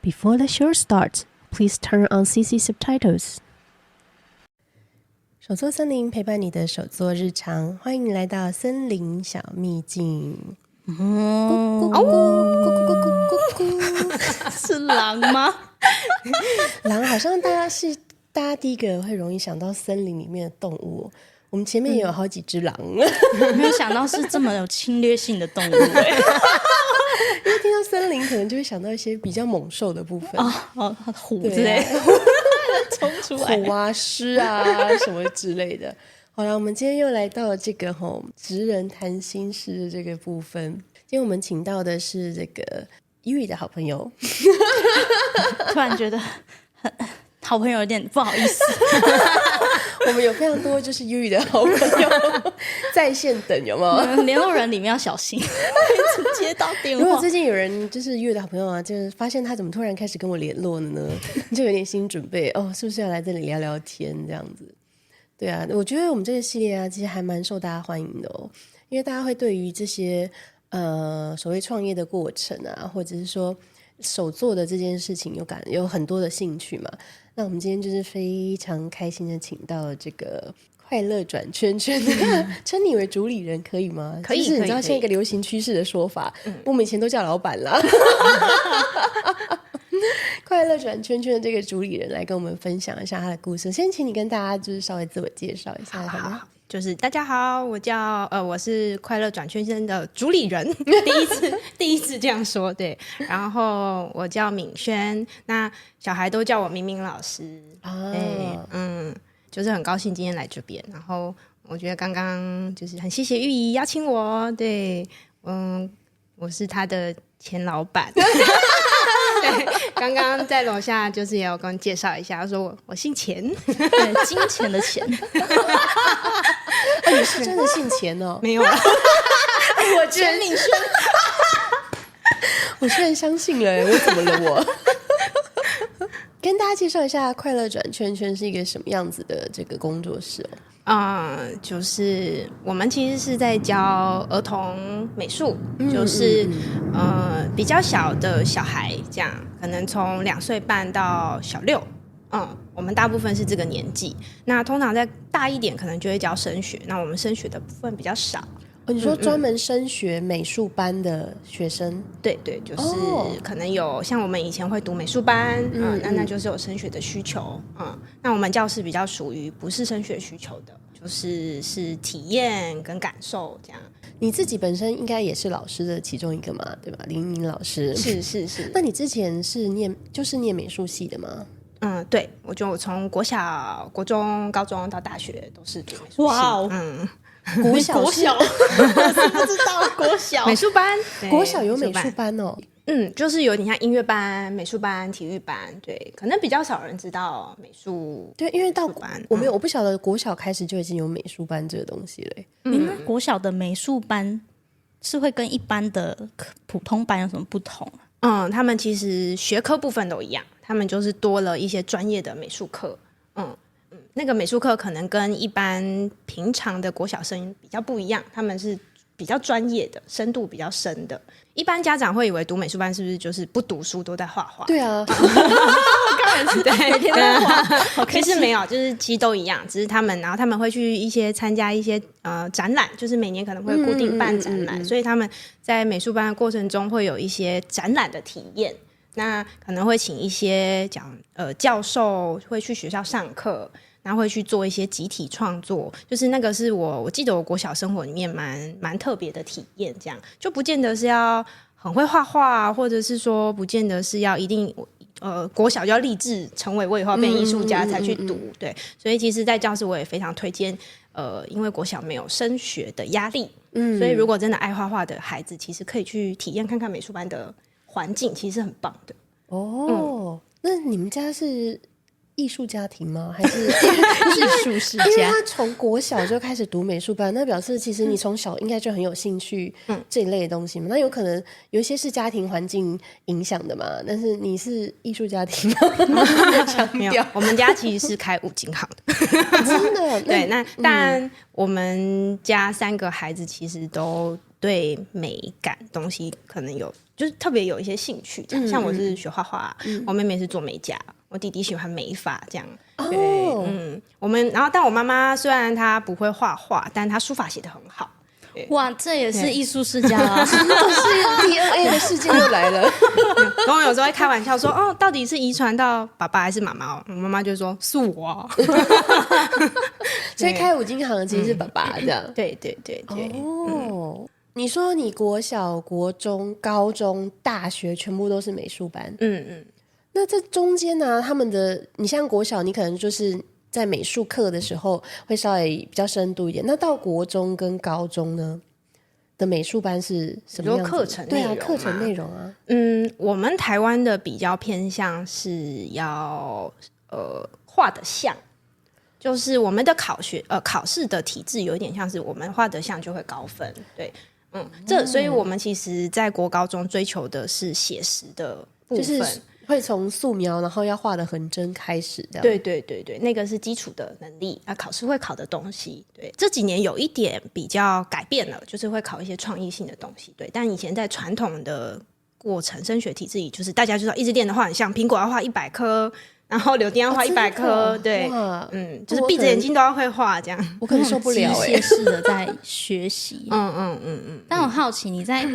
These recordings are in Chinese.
Before the show starts, please turn on CC subtitles. 手作森林陪伴你的手作日常，欢迎你来到森林小秘境。咕咕咕咕咕咕咕咕咕，是狼吗？狼好像大家第一个会容易想到森林里面的动物。我们前面也有好几只狼，没有想到是这么有侵略性的动物因为听到森林可能就会想到一些比较猛兽的部分虎之类的冲出来，虎啊狮啊什么之类的。好了，我们今天又来到了这个职人谈心事的这个部分。今天我们请到的是这个Yuri的好朋友，突然觉得好朋友有点不好意思。我们有非常多就是 Yuri 的好朋友在线等，有没有？联络人里面要小心，一直接到电话。如果最近有人就是 Yuri 的好朋友啊，就是发现他怎么突然开始跟我联络了呢？你就有点心准备哦，是不是要来这里聊聊天这样子？对啊，我觉得我们这个系列啊，其实还蛮受大家欢迎的哦，因为大家会对于这些所谓创业的过程啊，或者是说手做的这件事情有很多的兴趣嘛。那我们今天就是非常开心的请到了这个快乐转圈圈称你为主理人可以吗？可以，就是你知道现在一个流行趋势的说法，我们以前都叫老板啦。快乐转圈圈的这个主理人来跟我们分享一下他的故事。先请你跟大家就是稍微自我介绍一下好吗？就是大家好，我是快乐转圈圈的主理人，第一次这样说，对。然后我叫敏轩，那小孩都叫我明明老师。就是很高兴今天来这边。然后我觉得刚刚就是很谢谢玉怡邀请我，对，我是他的前老板。对，刚刚在楼下就是也有跟我介绍一下，他说我姓钱，对，金钱的钱。你是真的姓钱哦？没有啦。我居然你说，我居然相信了，我怎么了我？跟大家介绍一下快乐转圈圈是一个什么样子的这个工作室哦。就是我们其实是在教儿童美术，就是比较小的小孩，这样可能从2岁半到小6，我们大部分是这个年纪。那通常在大一点，可能就会教升学，那我们升学的部分比较少。你说专门升学美术班的学生？对对，就是可能有像我们以前会读美术班，那就是有升学的需求，那我们教室比较属于不是升学需求的，就是体验跟感受这样。你自己本身应该也是老师的其中一个嘛，对吧？林宁老师是。那你之前是念美术系的吗？对，我从国小、国中、高中到大学都是读美术系。哇哦，国小我是不知道国小美术班，国小有美术班哦。就是有点像音乐班、美术班、体育班，对，可能比较少人知道美术。对，因为到我不晓得国小开始就已经有美术班这个东西了。你们国小的美术班是会跟一般的普通班有什么不同？他们其实学科部分都一样，他们就是多了一些专业的美术课。那个美术课可能跟一般平常的国小生比较不一样，他们是比较专业的，深度比较深的。一般家长会以为读美术班是不是就是不读书都在画画？对啊，当然是对，每天都画。其实没有，就是其实都一样，只是他们会去参加一些展览，就是每年可能会固定办展览，所以他们在美术班的过程中会有一些展览的体验。那可能会请一些教授会去学校上课，然后会去做一些集体创作，就是那个是我记得我国小生活里面蛮特别的体验，这样就不见得是要很会画画，或者是说不见得是要一定国小就要立志成为我以后变艺术家才去读，对，所以其实在教室我也非常推荐因为国小没有升学的压力，所以如果真的爱画画的孩子，其实可以去体验看看美术班的环境，其实很棒的。那你们家是艺术家庭吗？还是艺术世家？因为他从国小就开始读美术班，那表示其实你从小应该就很有兴趣这一类的东西嘛。那有可能有一些是家庭环境影响的嘛，但是你是艺术家庭吗？没有，我们家其实是开五金行的。真的？对，那当然我们家3个孩子其实都对美感东西可能有就是特别有一些兴趣这样。像我是学画画，我妹妹是做美甲，我弟弟喜欢美发这样。对，但我妈妈虽然她不会画画，但她书法写得很好。哇，这也是艺术世家啊！是 DNA 的世界又来了。然后我有时候会开玩笑说，到底是遗传到爸爸还是妈妈？我妈妈就说是我啊。所以开五金行的其实是爸爸这样。对。哦，你说你国小、国中、高中、大学全部都是美术班，那这中间呢，他们的你像国小，你可能就是在美术课的时候会稍微比较深度一点。那到国中跟高中呢的美术班是什么样子？课程内容对啊，课程内容啊。我们台湾的比较偏向是要画得像，就是我们的考试的体制有一点像是我们画得像就会高分，对，所以我们其实在国高中追求的是写实的部分。就是会从素描，然后要画的很真开始，这样。对，那个是基础的能力啊，考试会考的东西。对，这几年有一点比较改变了，就是会考一些创意性的东西。对，但以前在传统的过程升学体制里，就是大家就是要一直练的画很像，苹果要画100颗，然然后柳丁要画100颗，对，就是闭着眼睛都要会画这样。我可能受不了机械式的在学习。但我好奇你在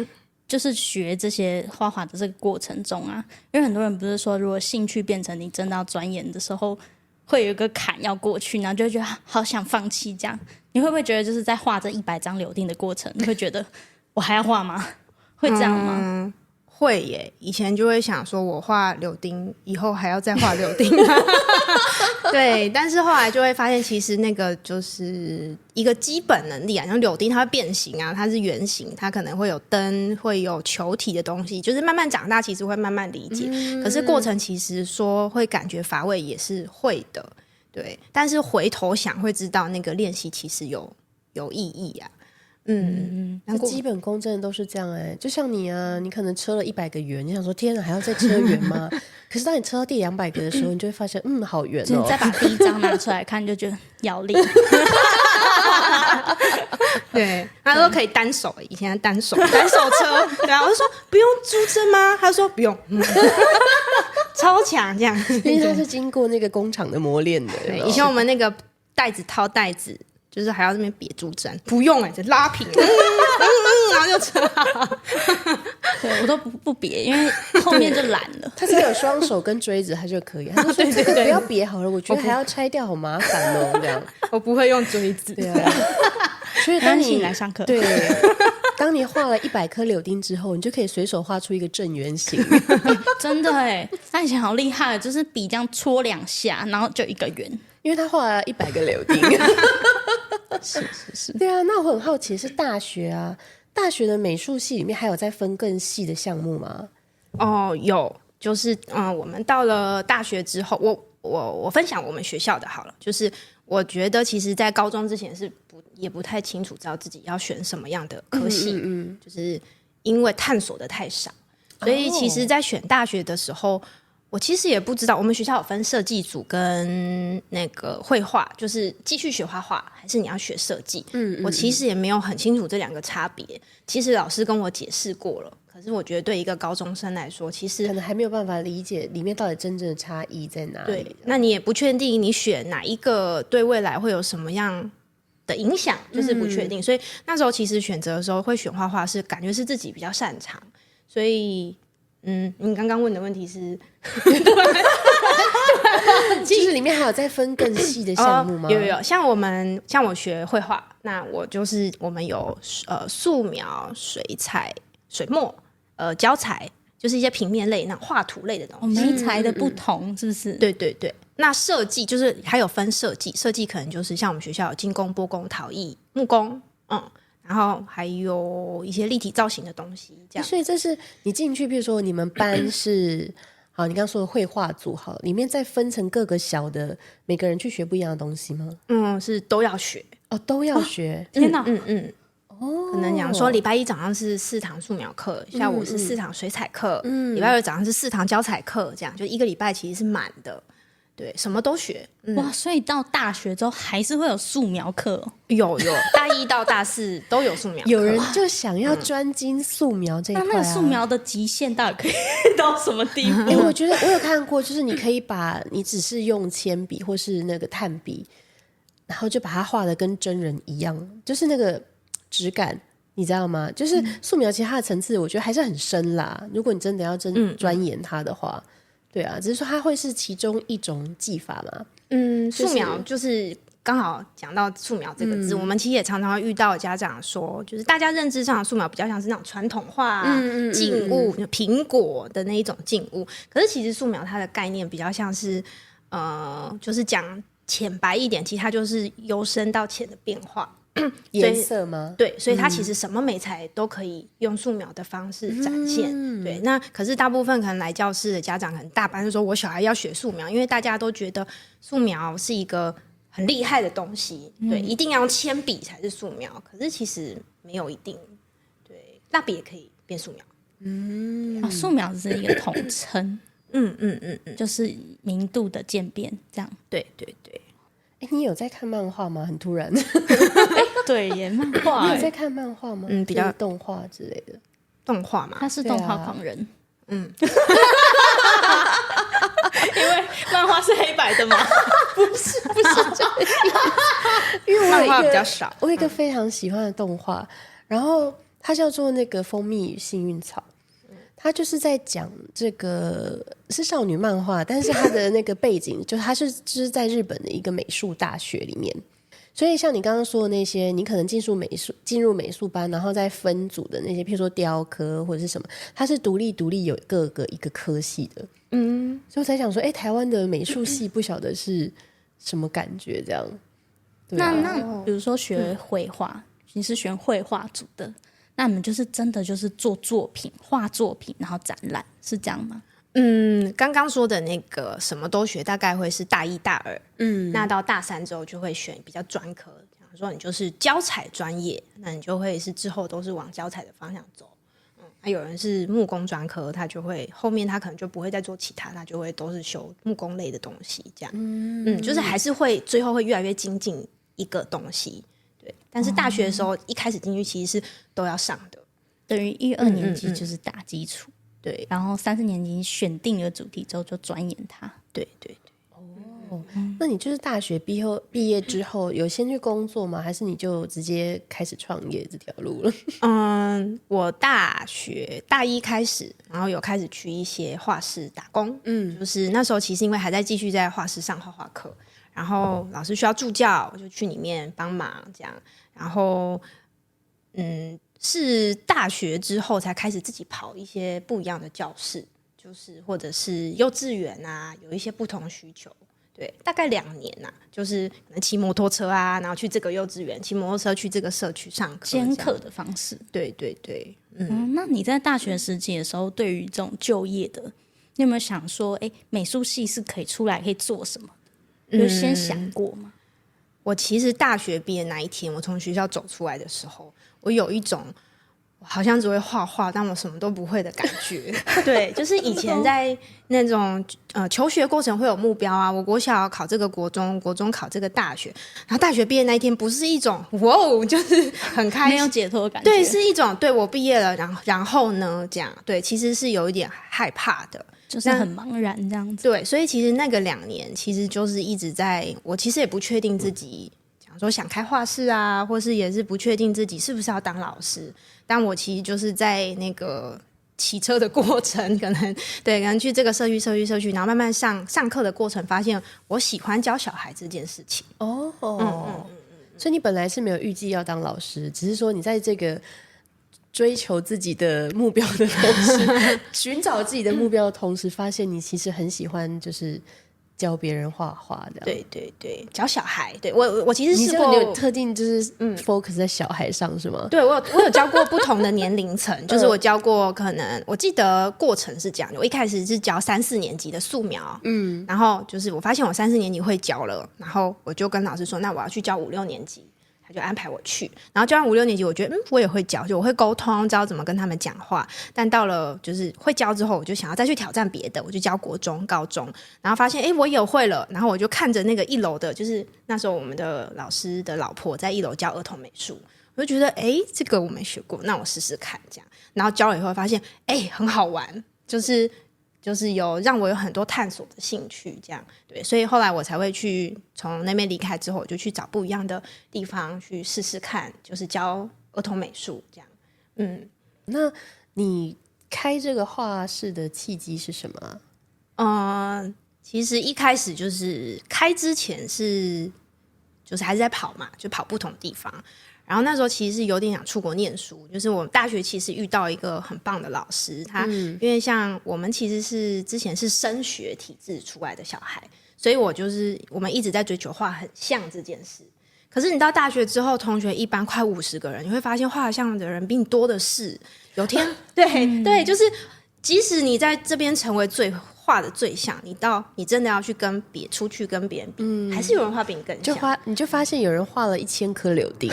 就是学这些画画的这个过程中啊，因为很多人不是说，如果兴趣变成你真的要钻研的时候，会有一个坎要过去，然后就会觉得好想放弃这样。你会不会觉得就是在画这100张柳丁的过程，你会觉得我还要画吗？会这样吗？会耶，以前就会想说我画柳丁以后还要再画柳丁对，但是后来就会发现其实那个就是一个基本能力啊，像柳丁它会变形啊，它是圆形，它可能会有灯会有球体的东西，就是慢慢长大其实会慢慢理解，可是过程其实说会感觉乏味也是会的，对，但是回头想会知道那个练习其实有意义啊。那基本功真的都是这样就像你啊，你可能车了100个圆，你想说天哪还要再车圆吗？可是当你车到第200个的时候，你就会发现好圆你再把第一张拿出来看，就觉得要力。对，他说可以单手，以前单手车，对啊，我就说不用珠针吗？他说不用，超强这样，因为他是经过那个工厂的磨练的。对，以前我们那个袋子套袋子。就是还要这边别珠针，不用就拉平，然后就扯好。对，我都不别，因为后面就懒了。他只有双手跟锥子，他就可以。他说：“对，不要别好了，我觉得还要拆掉，好麻烦哦。”这样，我不会用锥子。对啊，所以当你来上课，对，当你画了100颗柳丁之后，你就可以随手画出一个正圆形。真的他以前好厉害，就是笔这样戳2下，然后就一个圆。因为他画了100个柳丁。是，对啊。那我很好奇，是大学的美术系里面还有在分更细的项目吗？有，就是我们到了大学之后，我分享我们学校的好了，就是我觉得其实在高中之前也不太清楚知道自己要选什么样的科系，就是因为探索的太少，所以其实在选大学的时候，我其实也不知道，我们学校有分设计组跟那个绘画，就是继续学画画，还是你要学设计。我其实也没有很清楚这2个差别。其实老师跟我解释过了，可是我觉得对一个高中生来说，其实可能还没有办法理解里面到底真正的差异在哪里。对，那你也不确定你选哪一个对未来会有什么样的影响，就是不确定。所以那时候其实选择的时候会选画画，是感觉是自己比较擅长，所以。你刚刚问的问题是，其实里面还有在分更细的项目吗？有，像我学绘画，那我们有素描、水彩、水墨、胶彩，就是一些平面类、那画图类的东西。题材的不同是不是？对。那设计就是还有分设计可能就是像我们学校有金工、波工、陶艺、木工，然后还有一些立体造型的东西，这样。所以这是你进去，比如说你们班是好，你刚刚说的绘画组，好，里面再分成各个小的，每个人去学不一样的东西吗？是都要学都要学。天哪，可能讲说礼拜一早上是4堂素描课，下午是4堂水彩课，礼拜2早上是4堂胶彩课，这样就一个礼拜其实是满的。对，什么都学。哇，所以到大学之后还是会有素描课哦？有大1到大4都有素描课。有人就想要专精素描这一块、啊，那个素描的极限到底可以到什么地步？我觉得我有看过，就是你可以把你只是用铅笔或是那个炭笔，然后就把它画的跟真人一样，就是那个质感，你知道吗？就是素描其实它的层次我觉得还是很深啦，如果你真的要钻研它的话，对啊，只是说它会是其中一种技法嘛。素描就是刚好讲到素描这个字，我们其实也常常会遇到家长说，就是大家认知上的素描比较像是那种传统画静物，苹果的那一种静物，可是其实素描它的概念比较像是就是讲浅白一点，其实它就是由深到浅的变化。颜色吗？对，所以它其实什么媒材都可以用素描的方式展现。对，那可是大部分可能来教室的家长，可能大半就说我小孩要学素描，因为大家都觉得素描是一个很厉害的东西，对，一定要用铅笔才是素描。可是其实没有一定，对，蜡笔也可以变素描。素描只是一个统称，就是明度的渐变，这样。对对对。你有在看漫画吗？很突然。对耶，漫画。你有在看漫画吗？比较动画之类的。动画嘛，他是动画狂人。因为漫画是黑白的嘛。不是这样。因为漫画比较少。我有一个非常喜欢的动画，然后它叫做那个《蜂蜜与幸运草》。他就是在讲这个是少女漫画，但是他的那个背景就是他就是在日本的一个美术大学里面，所以像你刚刚说的那些，你可能进入美术班，然后再分组的那些，譬如说雕刻或者是什么，它是独立有各个一个科系的。所以我才想说，台湾的美术系不晓得是什么感觉这样。对啊，那比如说学绘画，你是选绘画组的。那你们就是真的就是做作品、画作品，然后展览，是这样吗？刚刚说的那个什么都学，大概会是大1、大2。那到大3之后就会选比较专科，比方说你就是教材专业，那你就会是之后都是往教材的方向走。有人是木工专科，他就会后面他可能就不会再做其他，他就会都是修木工类的东西，这样。就是还是会最后会越来越精进一个东西。对，但是大学的时候一开始进去其实是都要上的，等于1、2年级就是打基础，对，然后3、4年级选定了主题之后就钻研它，对对对。那你就是大学毕业之后有先去工作吗？还是你就直接开始创业这条路了？我大学大1开始，然后有开始去一些画室打工，就是那时候其实因为还在继续在画室上画画课。然后老师需要助教，我就去里面帮忙这样。然后，是大学之后才开始自己跑一些不一样的教室，就是或者是幼稚园啊，有一些不同需求。对，大概2年啊，就是可能骑摩托车啊，然后去这个幼稚园，骑摩托车去这个社区上课，兼课的方式。对对对，那你在大学时期的时候，对于这种就业的，你有没有想说，美术系是可以出来可以做什么？有先想过吗？我其实大学毕业那一天，我从学校走出来的时候，我有一种我好像只会画画，但我什么都不会的感觉。对，就是以前在那种求学过程会有目标啊，我国小考这个国中，国中考这个大学，然后大学毕业那一天不是一种哇哦，就是很开心，没有解脱的感觉。对，是一种对我毕业了，然后呢，这样对，其实是有一点害怕的。就是很茫然这样子。对，所以其实那个2年，其实就是一直在我其实也不确定自己，讲说想开画室啊，或是也是不确定自己是不是要当老师。但我其实就是在那个骑车的过程，可能去这个社区，然后慢慢上课的过程，发现我喜欢教小孩这件事情。所以你本来是没有预计要当老师，只是说你在这个追求自己的目标的同时，寻找自己的目标的同时，发现你其实很喜欢就是教别人画画的。对对对，教小孩。对，我其实试过，你有特定就是 focus 在小孩上是吗？对，我有教过不同的年龄层，就是我教过可能我记得过程是这样的，我一开始是教3、4年级的素描，然后就是我发现我3、4年级会教了，然后我就跟老师说，那我要去教5、6年级。他就安排我去，然后教完5、6年级，我觉得我也会教，就我会沟通，知道怎么跟他们讲话。但到了就是会教之后，我就想要再去挑战别的，我就教国中、高中，然后发现我也会了，然后我就看着那个1楼的，就是那时候我们的老师的老婆在1楼教儿童美术，我就觉得这个我没学过，那我试试看这样。然后教了以后发现很好玩，就是有让我有很多探索的兴趣，这样对，所以后来我才会去从那边离开之后，我就去找不一样的地方去试试看，就是教儿童美术这样。那你开这个画室的契机是什么其实一开始就是开之前就是还是在跑嘛，就跑不同地方。然后那时候其实是有点想出国念书，就是我大学其实遇到一个很棒的老师，他因为像我们其实是之前是升学体制出来的小孩，所以我们一直在追求画很像这件事。可是你到大学之后，同学一班快50个人，你会发现画像的人比你多的是。有天对，就是即使你在这边成为画的最像，你真的要去出去跟别人比，还是有人画比你更像。你就发现有人画了1000颗柳丁，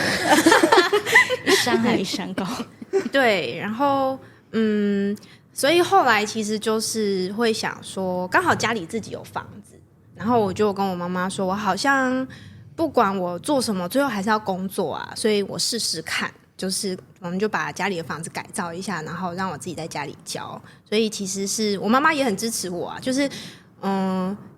一山还一山高。对，然后所以后来其实就是会想说，刚好家里自己有房子，然后我就跟我妈妈说，我好像不管我做什么，最后还是要工作啊，所以我试试看。就是我们就把家里的房子改造一下，然后让我自己在家里教。所以其实是我妈妈也很支持我啊，就是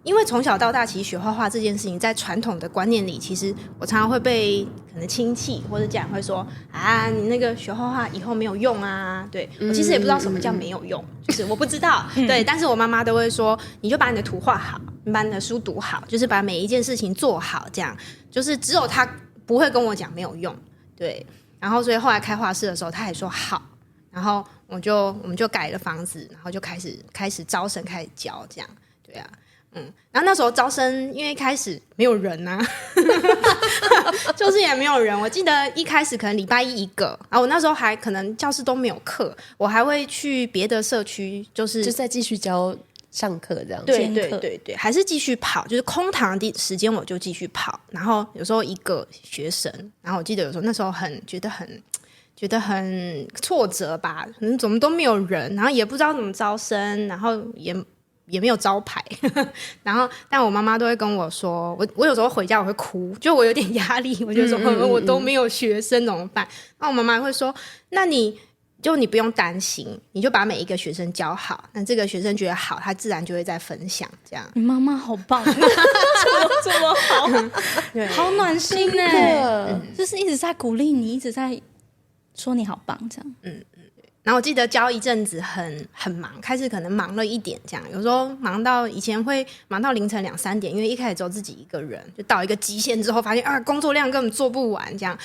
因为从小到大其实学画画这件事情在传统的观念里，其实我常常会被可能亲戚或者家人会说啊，你那个学画画以后没有用啊。对，我其实也不知道什么叫没有用，就是我不知道。对，但是我妈妈都会说，你就把你的图画好，你把你的书读好，就是把每一件事情做好，这样就是只有她不会跟我讲没有用。对。然后所以后来开画室的时候他也说好，然后我们就改了房子，然后就开始招生，开始教这样。对啊，然后那时候招生因为一开始没有人啊就是也没有人。我记得一开始可能礼拜一个，然后我那时候还可能教室都没有课，我还会去别的社区就再继续上课这样。对，还是继续跑，就是空堂的时间我就继续跑，然后有时候一个学生，然后我记得有时候那时候觉得很挫折吧，怎么都没有人，然后也不知道怎么招生，然后也没有招牌然后但我妈妈都会跟我说，我有时候回家我会哭，就我有点压力，我就说我都没有学生怎么办。然后我妈妈会说，那你不用担心，你就把每一个学生教好，那这个学生觉得好，他自然就会再分享这样。你妈妈好棒怎么好好暖心就是一直在鼓励你，一直在说你好棒这样。然后我记得教一阵子很忙，开始可能忙了一点这样，有时候以前会忙到凌晨2、3点，因为一开始只有自己一个人，就到一个极限之后发现工作量根本做不完这样，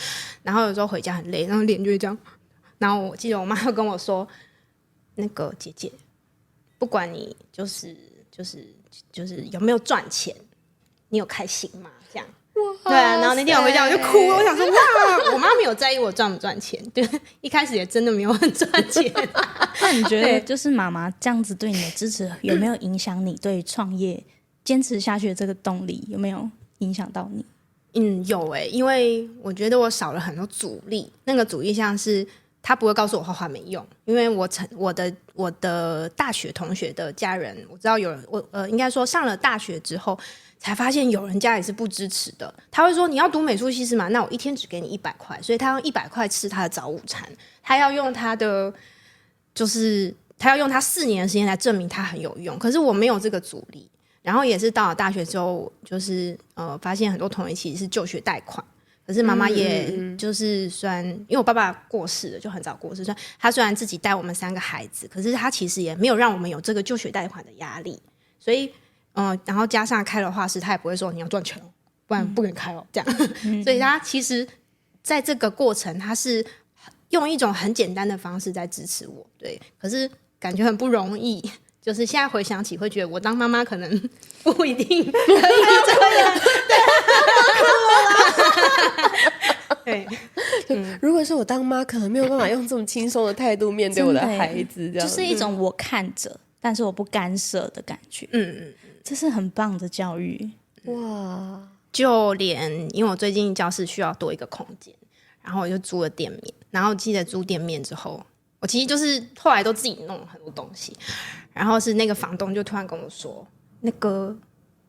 然后有时候回家很累，然后脸就会这样。然后我记得我妈又跟我说，那个姐姐，不管你就是有没有赚钱，你有开心吗？这样。对啊，然后那天我回家我就哭，我想说哇，我妈没有在意我赚不赚钱，对，一开始也真的没有很赚钱。那你觉得就是妈妈这样子对你的支持，有没有影响你对创业坚持下去的这个动力？有没有影响到你？有因为我觉得我少了很多阻力，那个阻力像是他不会告诉我画画没用，因为我的大学同学的家人，我知道有人应该说上了大学之后才发现有人家里是不支持的，他会说你要读美术系是吗？那我一天只给你100块，所以他用100块吃他的早午餐，他要用他4年的时间来证明他很有用，可是我没有这个阻力。然后也是到了大学之后，就是发现很多同学其实是就学贷款，可是妈妈也就是虽然因为我爸爸过世了，就很早过世，他虽然自己带我们3个孩子，可是他其实也没有让我们有这个就学贷款的压力，所以然后加上开了画室，他也不会说你要赚钱不然不给你开这样所以他其实在这个过程他是用一种很简单的方式在支持我，对，可是感觉很不容易，就是现在回想起会觉得我当妈妈可能不一定可以这样对如果是我当妈，可能没有办法用这么轻松的态度面对我的孩子，这样就是一种我看着但是我不干涉的感觉。这是很棒的教育。哇，就连因为我最近教室需要多一个空间，然后我就租了店面，然后记得租店面之后，我其实就是后来都自己弄了很多东西，然后是那个房东就突然跟我说，那个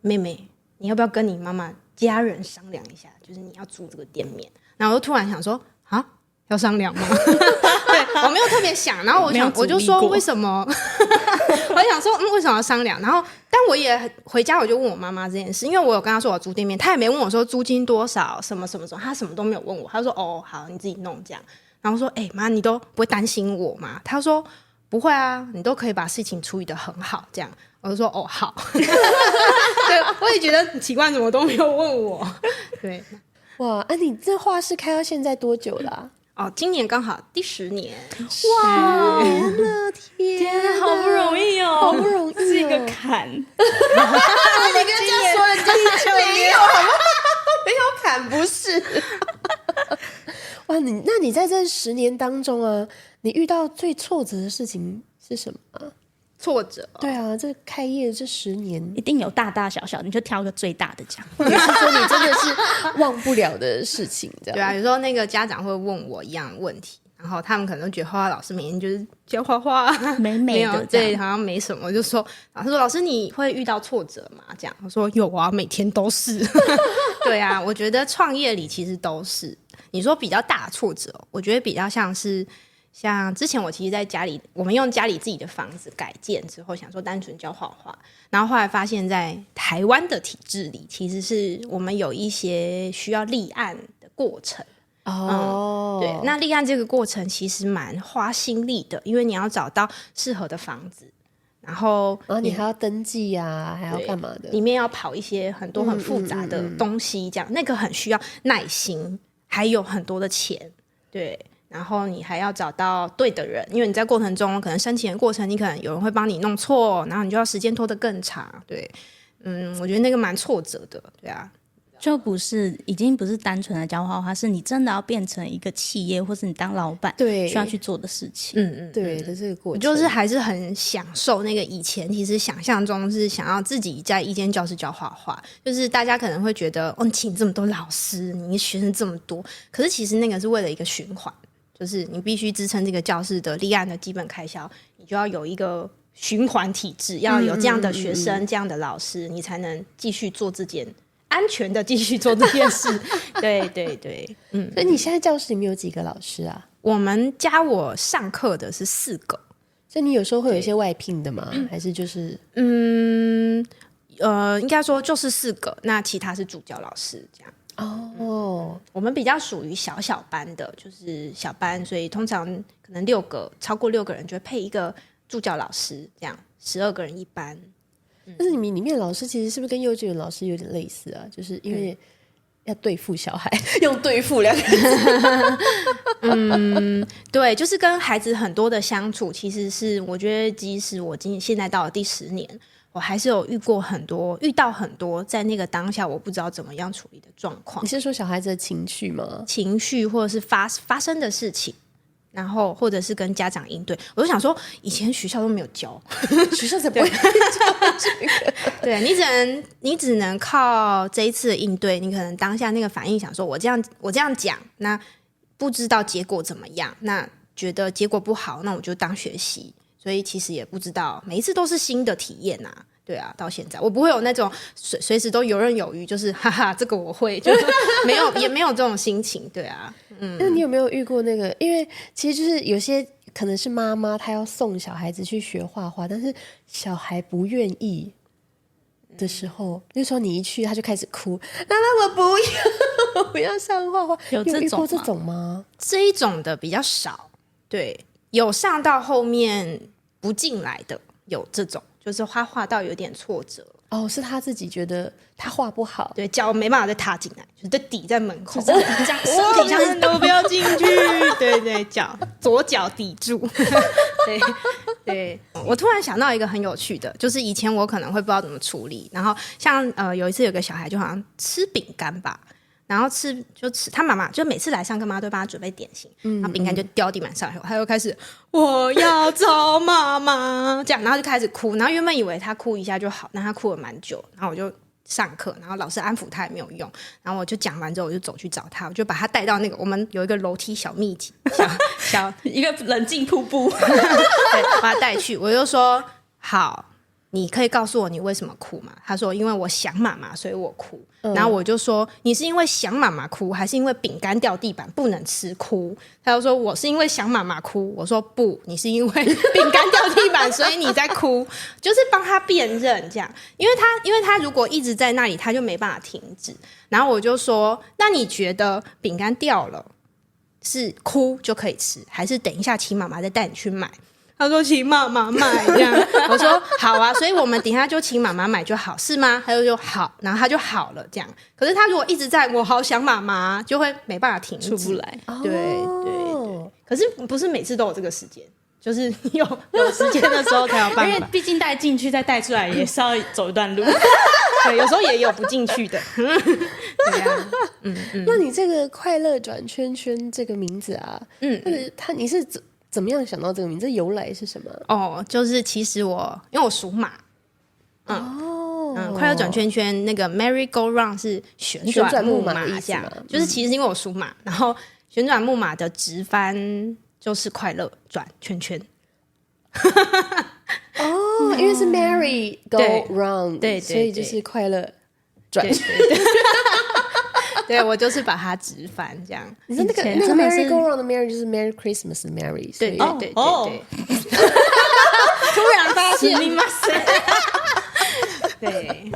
妹妹你要不要跟你妈妈家人商量一下，就是你要租这个店面。然后我就突然想说啊，要商量吗？对，我没有特别想，然后我就说为什么我想说为什么要商量，然后但我也回家我就问我妈妈这件事，因为我有跟她说我租店面，她也没问我说租金多少什么什么什么，她什么都没有问我，她说哦好你自己弄这样，然后说妈你都不会担心我吗？她说不会啊，你都可以把事情处理得很好这样，我就说哦好对，我也觉得很奇怪怎么都没有问我。对，哇，你这画室开到现在多久啦？今年刚好第10年。哇，天哪，好不容易哦，好不容易是一个坎。你不要这样说，人家没有好吗？没有砍，不是。哇，那你在这10年当中啊，你遇到最挫折的事情是什么啊？挫折对啊，这开业这10年，一定有大大小小，你就挑个最大的讲。或者是说你真的是忘不了的事情，这样对啊，有时候那个家长会问我一样的问题，然后他们可能都觉得画画老师每天就是教画画，美美的没有对，好像没什么。我就说，老师你会遇到挫折吗？这样我说有啊，每天都是。对啊，我觉得创业里其实都是。你说比较大的挫折，我觉得比较像之前我其实在家里，我们用家里自己的房子改建之后，想说单纯教画画，然后后来发现在台湾的体制里，其实是我们有一些需要立案的过程。对，那立案这个过程其实蛮花心力的，因为你要找到适合的房子，然后你还要登记啊，还要干嘛的？里面要跑一些很多很复杂的东西，这样那个很需要耐心，还有很多的钱，对。然后你还要找到对的人，因为你在过程中可能申请的过程，你可能有人会帮你弄错，然后你就要时间拖得更长。对，我觉得那个蛮挫折的，对啊。就已经不是单纯的教画画，是你真的要变成一个企业，或是你当老板对需要去做的事情。对的这个过程，就是还是很享受那个以前其实想象中是想要自己在一间教室教画画，就是大家可能会觉得你请这么多老师，你学生这么多，可是其实那个是为了一个循环，就是你必须支撑这个教室的立案的基本开销，你就要有一个循环体制，要有这样的学生、这样的老师，你才能继续做安全的继续做这件事。对对对，所以你现在教室里面有几个老师啊？我上课的是4个。所以你有时候会有一些外聘的吗？还是就是应该说就是4个，那其他是助教老师这样。我们比较属于小班的，就是小班，所以通常可能超过6个人就会配一个助教老师，这样12个人一班。但是你们里面的老师其实是不是跟幼稚园老师有点类似啊？就是因为要对付小孩，用对付2个字。对，就是跟孩子很多的相处，其实是我觉得，即使我现在到了第10年，我还是有遇到很多在那个当下我不知道怎么样处理的状况。你是说小孩子的情绪吗？情绪或者是发生的事情，然后或者是跟家长应对，我就想说，以前学校都没有教，学校才不会教这个。对，你只能靠这一次的应对，你可能当下那个反应，想说我这样讲，那不知道结果怎么样，那觉得结果不好，那我就当学习，所以其实也不知道，每一次都是新的体验啊。对啊，到现在我不会有那种随时都游刃有余，就是哈哈，这个我会，就是也没有这种心情。对啊，那你有没有遇过那个？因为其实就是有些可能是妈妈她要送小孩子去学画画，但是小孩不愿意的时候，那时候你一去他就开始哭，妈妈我不要，我不要上画画。有遇过这种吗？这一种的比较少，对，有上到后面不进来的，有这种。就是他画到有点挫折是他自己觉得他画不好，对，脚没办法再踏进来，就是抵在门口，这样身体上都不要进去，对对，左脚抵住，对对。我突然想到一个很有趣的，就是以前我可能会不知道怎么处理，然后像有一次有个小孩就好像吃饼干吧。然后吃，他妈妈就每次来上课，妈妈都帮他准备点心，然后饼干就掉地板上以后，他就开始我要找妈妈这样，然后就开始哭，然后原本以为他哭一下就好，但他哭了蛮久，然后我就上课，然后老师安抚他也没有用，然后我就讲完之后我就走去找他，我就把他带到那个我们有一个楼梯小秘境，小一个冷静瀑布，对，把他带去，我就说好，你可以告诉我你为什么哭吗？他说因为我想妈妈所以我哭，然后我就说你是因为想妈妈哭还是因为饼干掉地板不能吃哭？他就说我是因为想妈妈哭，我说不，你是因为饼干掉地板所以你在哭，就是帮他辨认这样，因为他如果一直在那里他就没办法停止，然后我就说那你觉得饼干掉了是哭就可以吃，还是等一下请妈妈再带你去买？他说请妈妈买这样，我说好啊，所以我们等一下就请妈妈买就好，是吗？他就说好，然后他就好了这样。可是他如果一直在我好想妈妈，就会没办法停止，出不来。对对对，可是不是每次都有这个时间，就是有时间的时候才有办法。因为毕竟带进去再带出来也是要走一段路。对，有时候也有不进去的。对啊，那你这个快乐转圈圈这个名字啊，你是怎么样想到这个名字？由来是什么？哦，就是其实因为我属马，快乐转圈圈那个 Merry Go Round 是旋转木马的意思这样，就是其实因为我属马，然后旋转木马的直翻就是快乐转圈圈。哦，因为是 Merry Go Round， 对，所以就是快乐转圈。对，我就是把它直翻这样。你说那个 Merry Go Round 的 Merry 就是 Merry Christmas 的 Merry， 对。突然发现，对。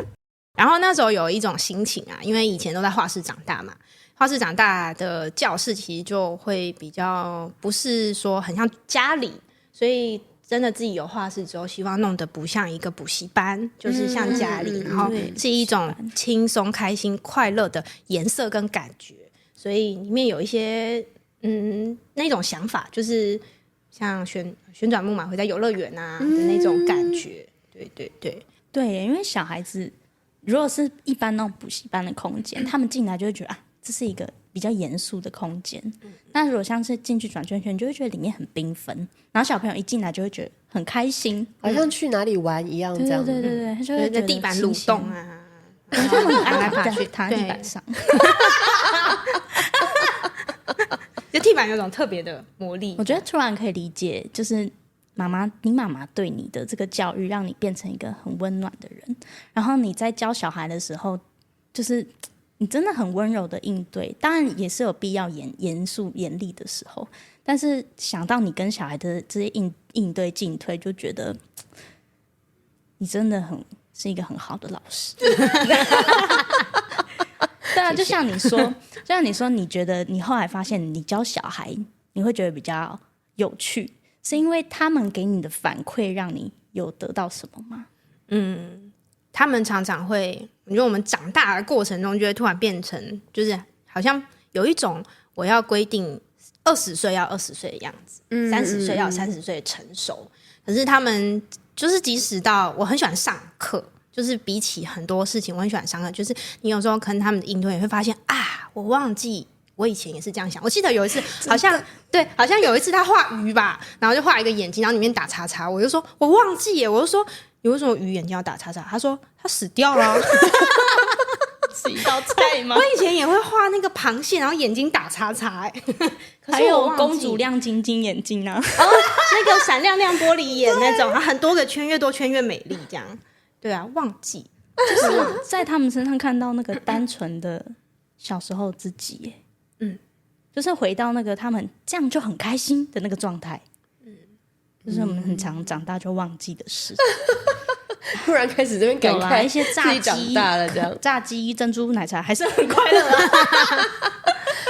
然后那时候有一种心情啊，因为以前都在画室长大嘛，画室长大的教室其实就会比较不是说很像家里，所以真的自己有画室之后，希望弄得不像一个补习班，就是像家里，然后是一种轻松、开心、快乐的颜色跟感觉。所以里面有一些那种想法，就是像旋转木马会在游乐园啊的那种感觉。对，因为小孩子如果是一般那种补习班的空间，他们进来就会觉得这是一个比较严肃的空间。那如果像是进去转圈圈，就会觉得里面很缤纷，然后小朋友一进来就会觉得很开心，好像去哪里玩一样这样。对，他就会觉得地板蠕动啊，他们很爱爬去躺在地板上。就地板有种特别的魔力。我觉得突然可以理解，就是你妈妈对你的这个教育，让你变成一个很温暖的人。然后你在教小孩的时候，就是你真的很温柔的应对，当然也是有必要严肃严厉的时候。但是想到你跟小孩的这些应对进退，就觉得你真的是一个很好的老师。对啊，就像你说，你觉得你后来发现你教小孩，你会觉得比较有趣，是因为他们给你的反馈让你有得到什么吗？他们常常会，我觉得我们长大的过程中，就会突然变成，就是好像有一种我要规定20岁要20岁的样子，30岁要30岁的成熟。可是他们就是即使到我很喜欢上课。就是比起很多事情，我很喜欢上课。就是你有时候跟他们的应对，也会发现我忘记我以前也是这样想。我记得有一次，好像有一次他画鱼吧，然后就画一个眼睛，然后里面打叉叉。我就说我忘记耶，我就说你为什么鱼眼睛要打叉叉？他说他死掉了。是一道菜吗？我以前也会画那个螃蟹，然后眼睛打叉叉。还有公主亮晶晶眼睛啊，那个闪亮亮玻璃眼那种，很多个圈越多圈越美丽这样。对啊，忘记就是在他们身上看到那个单纯的小时候自己耶，就是回到那个他们这样就很开心的那个状态，就是我们很常长大就忘记的事。突然开始这边感慨一些炸鸡长大了这样，炸鸡珍珠奶茶还是很快乐啊。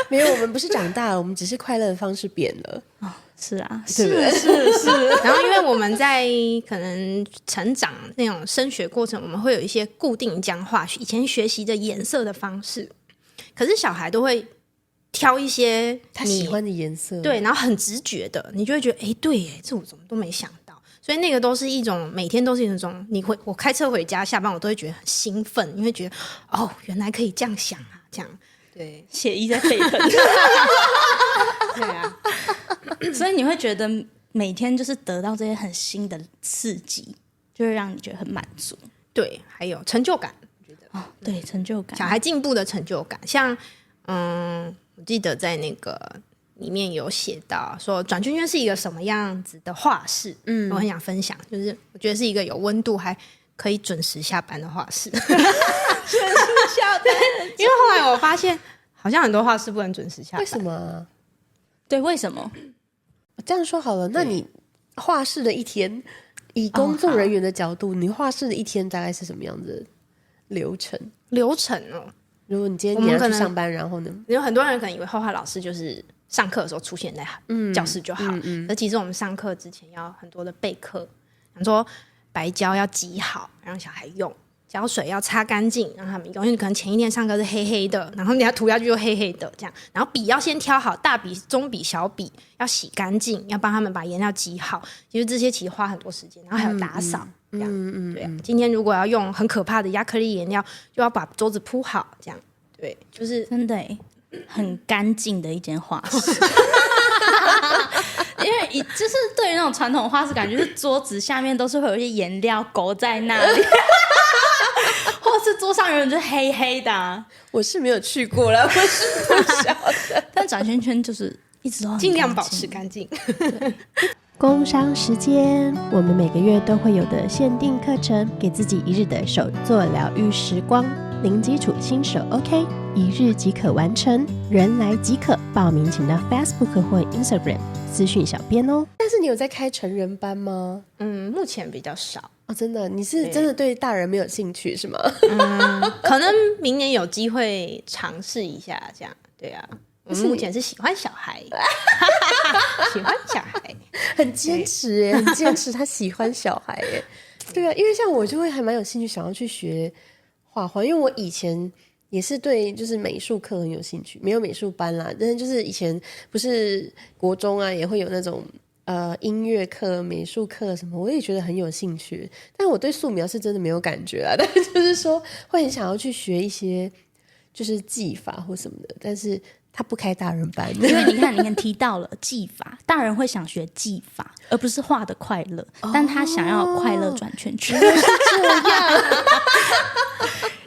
没有，我们不是长大了，我们只是快乐的方式变了。是啊，对不对？是。然后因为我们在可能成长那种升学过程，我们会有一些固定僵化以前学习的颜色的方式，可是小孩都会挑一些他喜欢的颜色，对，然后很直觉的，你就会觉得对耶，这我怎么都没想到。所以那个都是一种每天都是一种我开车回家下班我都会觉得很兴奋，因为觉得原来可以这样想啊，这样对，血液在沸腾。对啊。所以你会觉得每天就是得到这些很新的刺激，就会让你觉得很满足。对，还有成就感，我觉得哦，对，成就感，小孩进步的成就感。像我记得在那个里面有写到说转圈圈是一个什么样子的画室，我很想分享，就是我觉得是一个有温度还可以准时下班的画室。准时下班，因为后来我发现好像很多画室不能准时下班。为什么啊？对，为什么？这样说好了，那你画室的一天，以工作人员的角度，你画室的一天大概是什么样子的流程？如果你今天你要去上班，然后呢？有很多人可能以为画画老师就是上课的时候出现在教室就好，而其实我们上课之前要很多的备课，比如说白胶要挤好让小孩用，胶水要擦干净让他们用，因为可能前一天上课是黑黑的，然后你要涂下去就黑黑的这样，然后笔要先挑好，大笔、中笔、小笔要洗干净，要帮他们把颜料挤好，其实这些其实花很多时间，然后还有打扫。这样对啊，今天如果要用很可怕的亚克力颜料，就要把桌子铺好，这样对，就是真的很干净的一间画室。因为就是对于那种传统画室，感觉是桌子下面都是会有一些颜料勾在那里，或者是桌上永远就是黑黑的。我是没有去过了，我是不晓得。但转圈圈就是一直都很尽量保持干净。工商时间，我们每个月都会有的限定课程，给自己一日的手作疗愈时光，零基础新手 OK， 一日即可完成，人来即可。报名请到 Facebook 或 Instagram 私讯小编哦。但是你有在开成人班吗？目前比较少哦，真的，你是真的对大人没有兴趣是吗？可能明年有机会尝试一下，这样对啊。我们目前是喜欢小孩，喜欢小孩，很坚持耶，很坚持，他喜欢小孩耶。对啊，因为像我就会还蛮有兴趣想要去学画画，因为我以前也是对就是美术课很有兴趣，没有美术班啦，但是就是以前不是国中啊也会有那种音乐课、美术课什么，我也觉得很有兴趣。但我对素描是真的没有感觉啊，但是就是说会很想要去学一些就是技法或什么的，但是他不开大人班，因为你看提到了技法，大人会想学技法，而不是画的快乐，但他想要快乐转圈圈，是这样。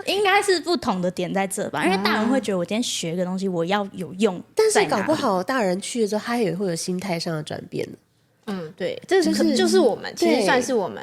应该是不同的点在这吧？因为大人会觉得我今天学个东西，我要有用，但是搞不好大人去了之后，他也会有心态上的转变。对，这就是我们其实算是我们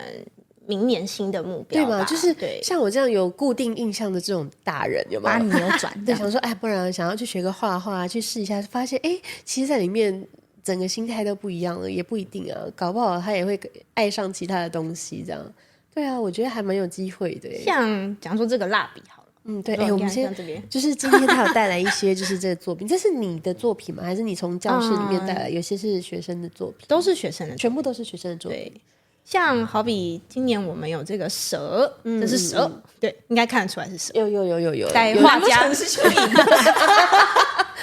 明年新的目标吧，对吗？就是像我这样有固定印象的这种大人，有没有？把你扭转，对，想说哎，不然想要去学个画画，去试一下，发现哎，其实在里面整个心态都不一样了，也不一定啊，搞不好他也会爱上其他的东西，这样。对啊，我觉得还蛮有机会的。像讲说这个蜡笔好了，对，我们先就是今天他有带来一些就是这个作品，这是你的作品吗？还是你从教室里面带来？有些是学生的作品，都是学生的，全部都是学生的作品。对，像好比今年我们有这个蛇，这是蛇，对，应该看得出来是蛇。有带画家是蚯蚓，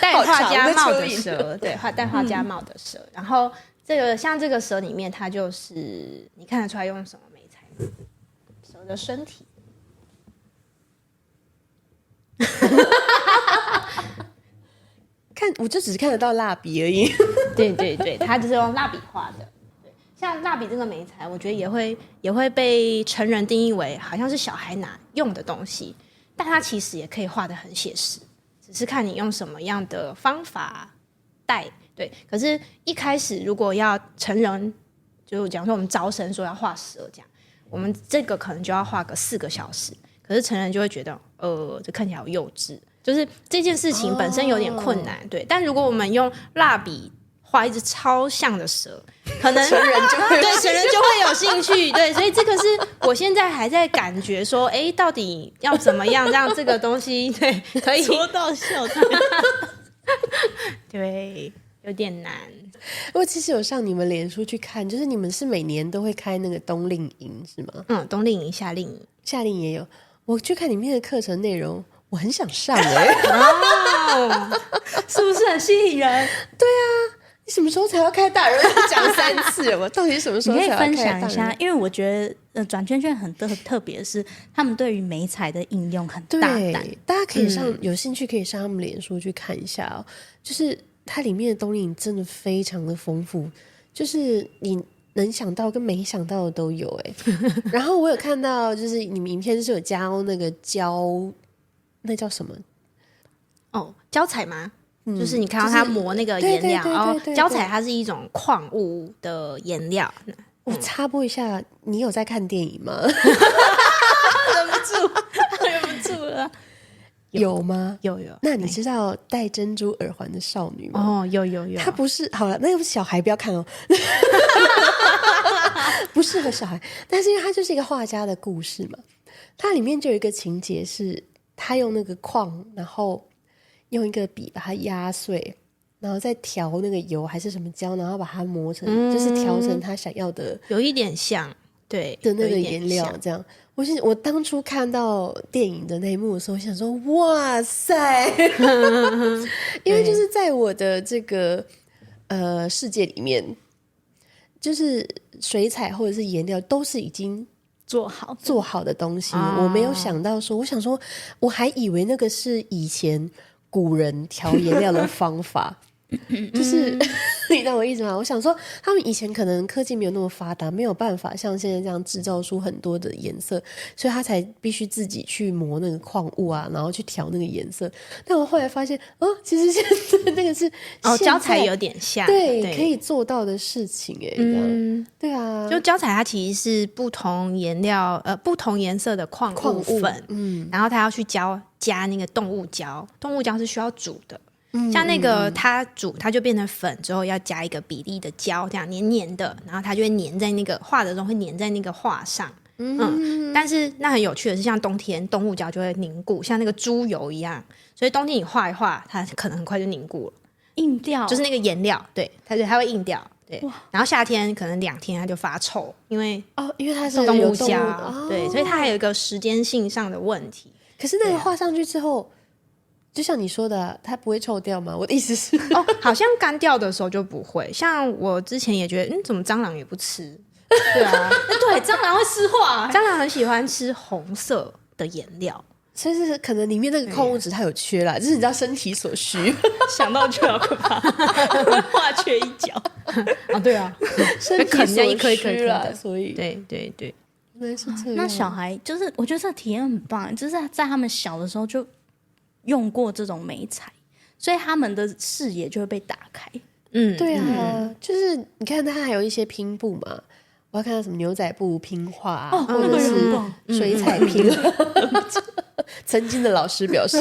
戴画家帽的蛇，对，戴画家帽的蛇。然后这个像这个蛇里面，它就是你看得出来用什么媒材吗？蛇的身体。我就只是看得到蜡笔而已。对，它就是用蜡笔画的。对，像蜡笔这个媒材，我觉得也会被成人定义为好像是小孩拿用的东西，但它其实也可以画得很写实，只是看你用什么样的方法带。对，可是一开始如果要成人，就讲说我们招生说要画蛇这样，我们这个可能就要画个4个小时，可是成人就会觉得这看起来好幼稚。就是这件事情本身有点困难，对。但如果我们用蜡笔画一只超像的蛇，可能成人就会有兴趣，对。所以这个是我现在还在感觉说，到底要怎么样让这个东西对可以说到笑的，对，有点难。我其实有上你们脸书去看，就是你们是每年都会开那个冬令营是吗？冬令营、夏令营，夏令营也有。我去看里面的课程内容。我很想上是不是很吸引人？对啊，你什么时候才要开大人？讲3次了，我到底什么时候才要开大人？你可以分享一下，因为我觉得转圈圈很特别的是，他们对于媒材的应用很大胆。大家可以有兴趣可以上他们脸书去看一下哦。就是它里面的冬令营真的非常的丰富，就是你能想到跟没想到的都有然后我有看到就是你们影片就是有加那个胶，那叫什么？胶彩吗？就是你看到它磨那个颜料，然后胶彩它是一种矿物的颜料。我插播一下，你有在看电影吗？忍不住了。有吗？有。那你知道戴珍珠耳环的少女吗？有。她不是，好了，那个小孩不要看哦，不适合小孩。但是因为它就是一个画家的故事嘛，它里面就有一个情节是，他用那个矿，然后用一个笔把它压碎，然后再调那个油还是什么胶，然后把它磨成，就是调成他想要的，有一点像，对的那个颜料这样。我当初看到电影的那一幕的时候，我想说哇塞，因为就是在我的这个世界里面，就是水彩或者是颜料都是已经做好的东西，我没有想到说，我想说我还以为那个是以前古人调颜料的方法。就是你懂我意思吗？我想说他们以前可能科技没有那么发达，没有办法像现在这样制造出很多的颜色，所以他才必须自己去磨那个矿物啊，然后去调那个颜色。但我后来发现其实现在那个是胶彩有点像，对，可以做到的事情对啊，就胶彩它其实是不同颜料不同颜色的矿物粉，然后它要去加那个动物胶是需要煮的。像那个它煮它就变成粉之后要加一个比例的胶，这样黏黏的，然后它就会粘在那个画的时候会粘在那个画上。但是那很有趣的是，像冬天动物胶就会凝固，像那个猪油一样，所以冬天你画一画它可能很快就凝固了，硬掉，就是那个颜料，对，它会硬掉，对。然后夏天可能2天它就发臭，因为它是动物胶，对，所以它还有一个时间性上的问题。可是那个画上去之后，就像你说的，它不会臭掉吗？我的意思是好像干掉的时候就不会。像我之前也觉得怎么蟑螂也不吃。对啊，对，蟑螂会吃画，蟑螂很喜欢吃红色的颜料，所以是可能里面那个矿物质它有缺啦，就是你知道身体所需。想到就好可怕，画缺一角对啊，身体所一颗一颗的，所以对，原来是这样。那小孩就是我觉得这个体验很棒，就是在他们小的时候就用过这种媒材，所以他们的视野就会被打开。对啊，就是你看他还有一些拼布嘛，我要看到什么牛仔布拼画，或者是水彩拼。曾经的老师表示，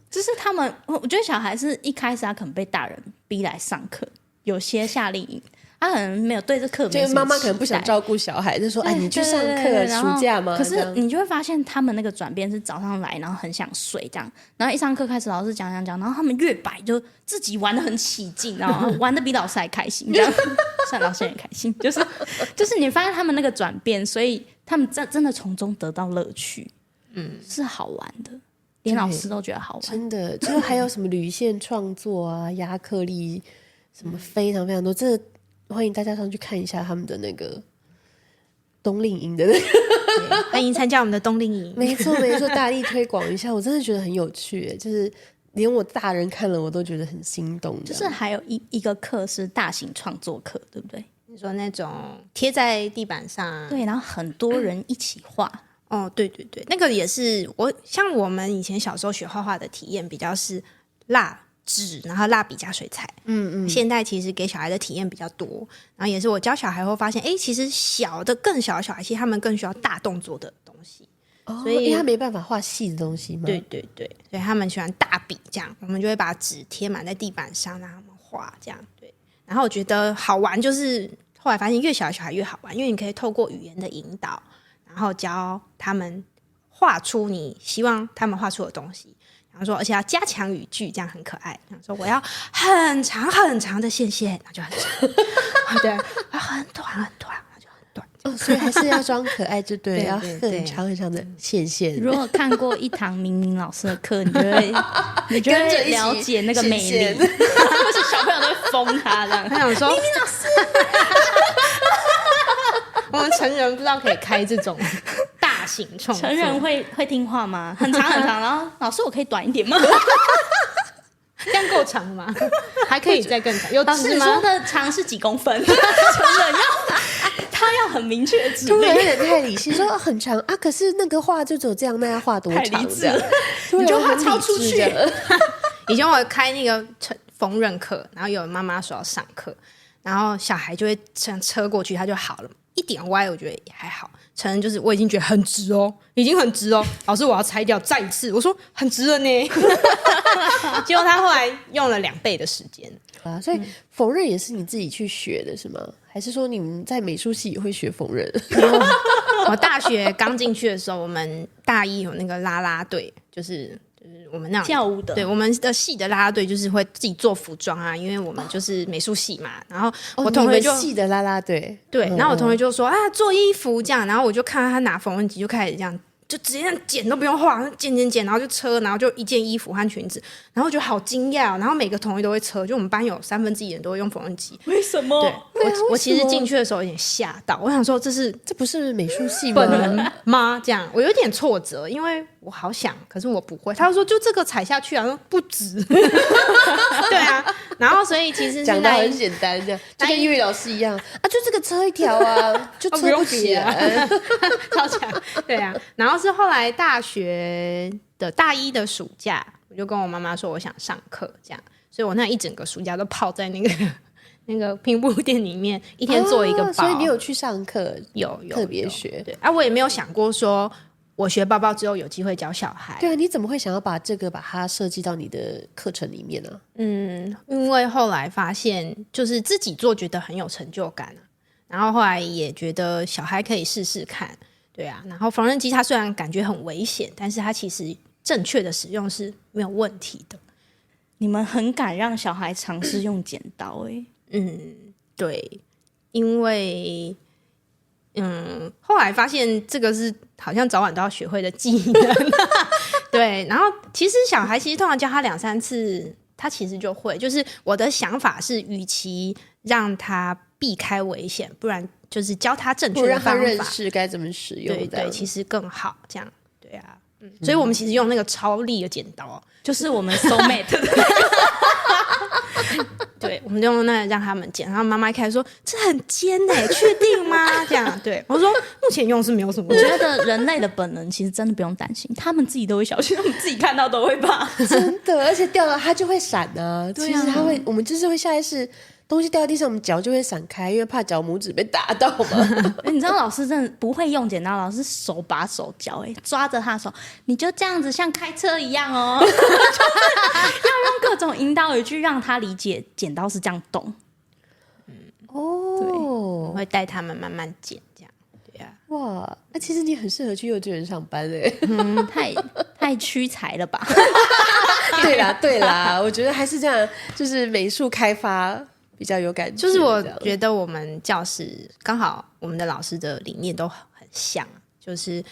就是他们，我觉得小孩是一开始他可能被大人逼来上课，有些夏令营。他可能没有对这课没什么期待，就妈妈可能不想照顾小孩，就说：“哎，你去上课，暑假吗？”可是你就会发现，他们那个转变是早上来，然后很想睡这样，然后一上课开始老师讲，然后他们越摆就自己玩得很起劲，然后玩得比老师还开心，这样，算老师也开心，就是你发现他们那个转变，所以他们真的从中得到乐趣，是好玩的，连老师都觉得好玩，真的。就还有什么铝线创作啊、亚克力，什么非常非常多，这。欢迎大家上去看一下他们的那个冬令营的那个，欢迎参加我们的冬令营。没错，大力推广一下，我真的觉得很有趣，就是连我大人看了我都觉得很心动。就是还有一个课是大型创作课，对不对？你说那种贴在地板上，对，然后很多人一起画。对，那个也是像我们以前小时候学画画的体验比较是蜡纸，然后蜡笔加水彩。现在其实给小孩的体验比较多，然后也是我教小孩会发现，其实更小的小孩，其实他们更需要大动作的东西，所以他没办法画细的东西嘛。对，所以他们喜欢大笔，这样我们就会把纸贴满在地板上，让他们画这样。对，然后我觉得好玩，就是后来发现越小的小孩越好玩，因为你可以透过语言的引导，然后教他们画出你希望他们画出的东西。然后说，而且要加强语句，这样很可爱。然后说我要很长很长的线，那就很长。对，很短很短，那就很短。所以还是要装可爱，就对，要很长很长的线。如果看过一堂明明老师的课，你就会了解那个魅力。或是小朋友都会疯他这样。他想说，明明老师，我们成人不知道可以开这种。成人会听话吗？很长很长，然后老师我可以短一点吗？这样够长吗？还可以再更长？有你说痣吗？的长是几公分？成人他要很明确的指突然有令，点太理性，说很长啊，可是那个画就只有这样，那要画多太长？理智了你就画超出去。以前我开那个缝纫课，然后有妈妈说要上课，然后小孩就会这样车过去，他就好了，一点歪我觉得也还好。成人就是我已经觉得很直哦，已经很直哦，老师我要拆掉再一次，我说很直了呢。结果他后来用了2倍的时间。啊，所以缝纫也是你自己去学的是吗？还是说你们在美术系也会学缝纫？我大学刚进去的时候，我们大一有那个啦啦队，就是我们那种跳舞的，对，我们的系的啦啦队就是会自己做服装啊，因为我们就是美术系嘛。然后我同学就、你们系的啦啦队，对，然后我同学就说啊做衣服这样，然后我就看到他拿缝纫机就开始这样。就直接这样剪都不用画，剪，然后就车，然后就一件衣服和裙子，然后我觉得好惊讶、然后每个同学都会车，就我们班有1/3人都会用缝纫机。为什么？对，我其实进去的时候有点吓到，我想说这不是美术系吗？本能吗？这样我有点挫折，因为我好想，可是我不会。他说就这个踩下去啊，说不止。对啊，然后所以其实是讲的很简单，这样就跟英语老师一样啊，就这个车一条啊，就车不起来。超强。对啊，然后是后来大学的大一的暑假，我就跟我妈妈说我想上课，这样，所以我那一整个暑假都泡在那个拼布店里面，一天做一个包。所以你有去上课，有特别学。对啊，我也没有想过说我学包包之后有机会教小孩。对啊，你怎么会想要把它设计到你的课程里面呢？因为后来发现就是自己做觉得很有成就感啊，然后后来也觉得小孩可以试试看。对啊，然后缝纫机它虽然感觉很危险，但是它其实正确的使用是没有问题的。你们很敢让小孩尝试用剪刀对，因为后来发现这个是好像早晚都要学会的技能。对，然后其实小孩通常教他2-3次，他其实就会。就是我的想法是，与其让他避开危险，不然就是教他正确的方法，让他认识该怎么使用。对，其实更好。这样，对啊，所以我们其实用那个超利的剪刀，就是我们 soulmate 的。对，我们就用那让他们剪，然后妈妈一开始说这很尖哎，确定吗？这样，对我说目前用是没有什么。我觉得人类的本能其实真的不用担心，他们自己都会小心，他们自己看到都会怕。真的，而且掉了它就会闪啊。对啊，其实它会，我们就是会下意识东西掉在地上，我们脚就会闪开，因为怕脚拇指被打到嘛。你知道老师真的不会用剪刀，老师手把手教，抓着他的手，你就这样子像开车一样哦，就是要用各种引导语句让他理解剪刀是这样动。哦，会带他们慢慢剪，这样。对啊，哇，那其实你很适合去幼稚园上班哎。太屈才了吧？对啦，我觉得还是这样，就是美术开发比较有感觉。就是我觉得我们教室刚好我们的老师的理念都很像，就是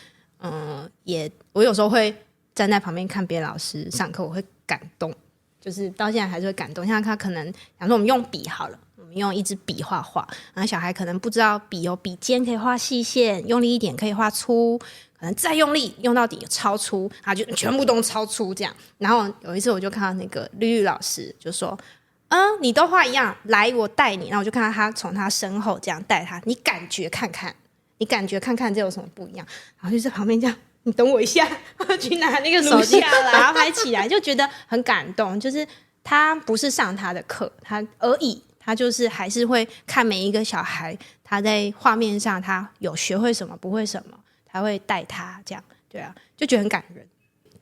我有时候会站在旁边看别的老师上课，我会感动，就是到现在还是会感动。像他可能，假如说我们用笔好了，我们用一支笔画画，然后小孩可能不知道笔有笔尖可以画细线，用力一点可以画粗，可能再用力用到底超粗，他就全部都超粗这样。然后有一次我就看到那个绿绿老师就说。你都画一样，来我带你。然后我就看到他从他身后这样带他，你感觉看看，这有什么不一样？然后就在旁边这样，你等我一下，我去拿那个手机把它拍起来，就觉得很感动。就是他不是上他的课，他而已，他就是还是会看每一个小孩，他在画面上他有学会什么，不会什么，他会带他这样，对啊，就觉得很感人。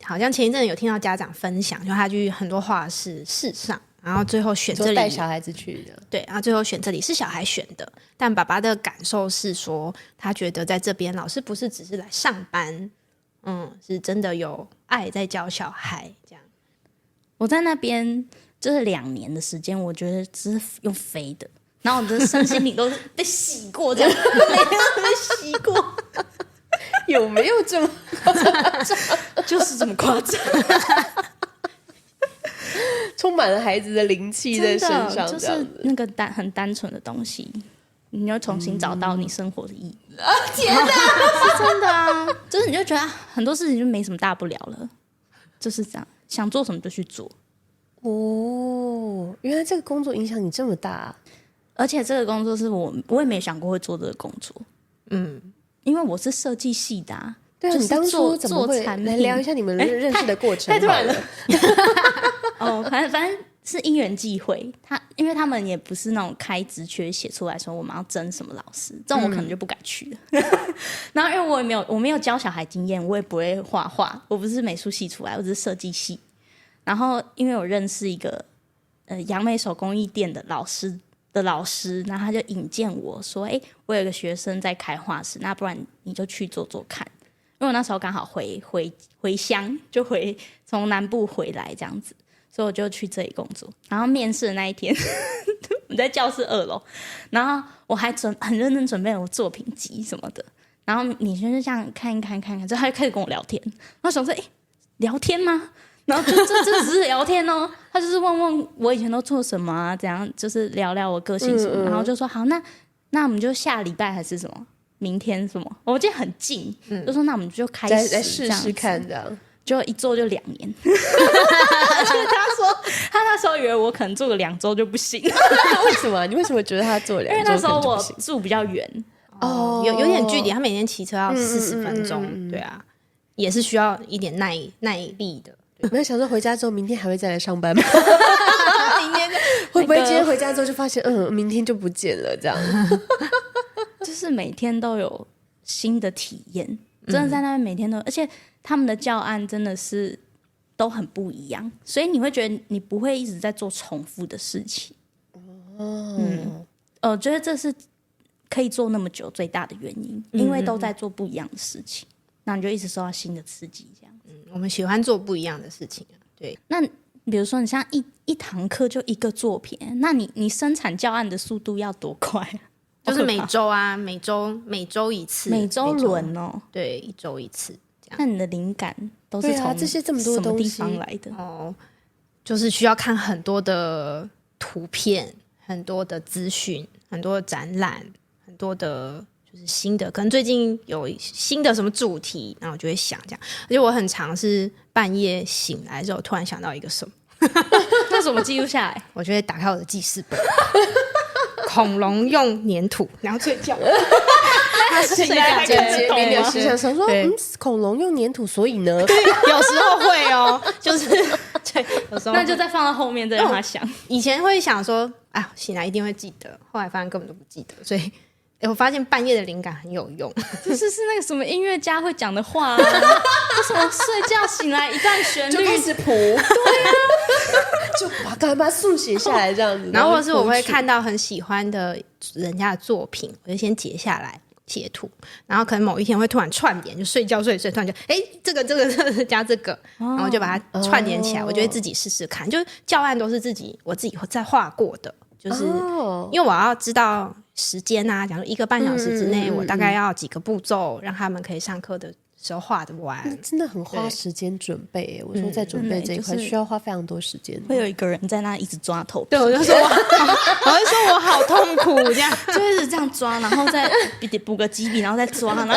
好像前一阵有听到家长分享，就他去很多画室试上。然后最后选这里带小孩子去的，对，然后最后选这里是小孩选的，但爸爸的感受是说，他觉得在这边老师不是只是来上班，是真的有爱在教小孩这样。我在那边就是2年的时间，我觉得只是用飞的，然后我的身心灵都是被洗过，这样每天都被洗过，有没有这么夸张？就是这么夸张。充满了孩子的灵气在身上，就是那个很单纯的东西，你要重新找到你生活的意义。天哪，是真的啊！就是你就觉得很多事情就没什么大不了了，就是这样，想做什么就去做。哦，原来这个工作影响你这么大。而且这个工作是我也没想过会做这个工作，因为我是设计系的啊。对啊，就是你当初怎么会做产品来聊一下你们认识的过程？太突然了。哦，反正是因缘际会。因为他们也不是那种开职缺写出来说我们要争什么老师，这种我可能就不敢去了。然后因为我没有教小孩经验，我也不会画画，我不是美术系出来，我只是设计系。然后因为我认识一个杨梅手工艺店的老师，然后他就引荐我说：“我有一个学生在开画室，那不然你就去做做看。”因为我那时候刚好回乡，就从南部回来这样子，所以我就去这里工作。然后面试的那一天，我在教室2楼，然后我还很认真准备我作品集什么的。然后米轩就这样看一看，之后他就开始跟我聊天。然后想说：“聊天吗？”然后这只是聊天哦，他就是问问我以前都做什么啊，怎样，就是聊聊我个性什么，然后就说好，那我们就下礼拜还是什么，明天什么，我记得很近，就说那我们就开始来试试看，这样就一做就2年。而且他那时候以为我可能做个2周就不行。为什么？你为什么觉得他做2周？因为那时候我住比较远，有点距离，他每天骑车要40分钟，对啊，也是需要一点耐力的。没有想说回家之后明天还会再来上班吗？明天会不会今天回家之后就发现明天就不见了这样？就是每天都有新的体验，真的在那边每天都，而且他们的教案真的是都很不一样，所以你会觉得你不会一直在做重复的事情。我觉得这是可以做那么久最大的原因，因为都在做不一样的事情，那你就一直受到新的刺激这样。我们喜欢做不一样的事情，对。那比如说你像一堂课就一个作品，那你生产教案的速度要多快？就是每周啊，每周一次，每周轮哦，对，1周1次这样。那你的灵感都是从这些这么多东西什么地方来的？就是需要看很多的图片，很多的资讯，很多的展览，很多的就是新的，可能最近有新的什么主题，然后我就会想这样。而且我很常是半夜醒来之后，突然想到一个什么，那怎么记录下来？我就会打开我的记事本。恐龙用粘土，然后睡觉。他睡觉还简洁明了，想说恐龙用粘土，所以呢，有时候会哦，就是对，有时候那就再放到后面再让他想。以前会想说，啊，醒来一定会记得，后来发现根本都不记得，所以。我发现半夜的灵感很有用，就是那个什么音乐家会讲的话啊，为什么睡觉醒来一段旋律就开始谱，对啊，就赶快把它速写下来这样子。然后或者是我会看到很喜欢的人家的作品，我就先截下来截图，然后可能某一天会突然串联，就睡觉睡，突然就这个加这个，然后就把它串联起来，我就会自己试试看，就教案都是我自己在画过的。就是因为我要知道时间啊，假如1个半小时之内，我大概要几个步骤，让他们可以上课的时候画得完。真的很花时间准备。我说在准备这一块需要花非常多时间，会有一个人在那一直抓头皮。对，我就说我好痛苦，这样就一直这样抓，然后再补个几笔，然后再抓，然后。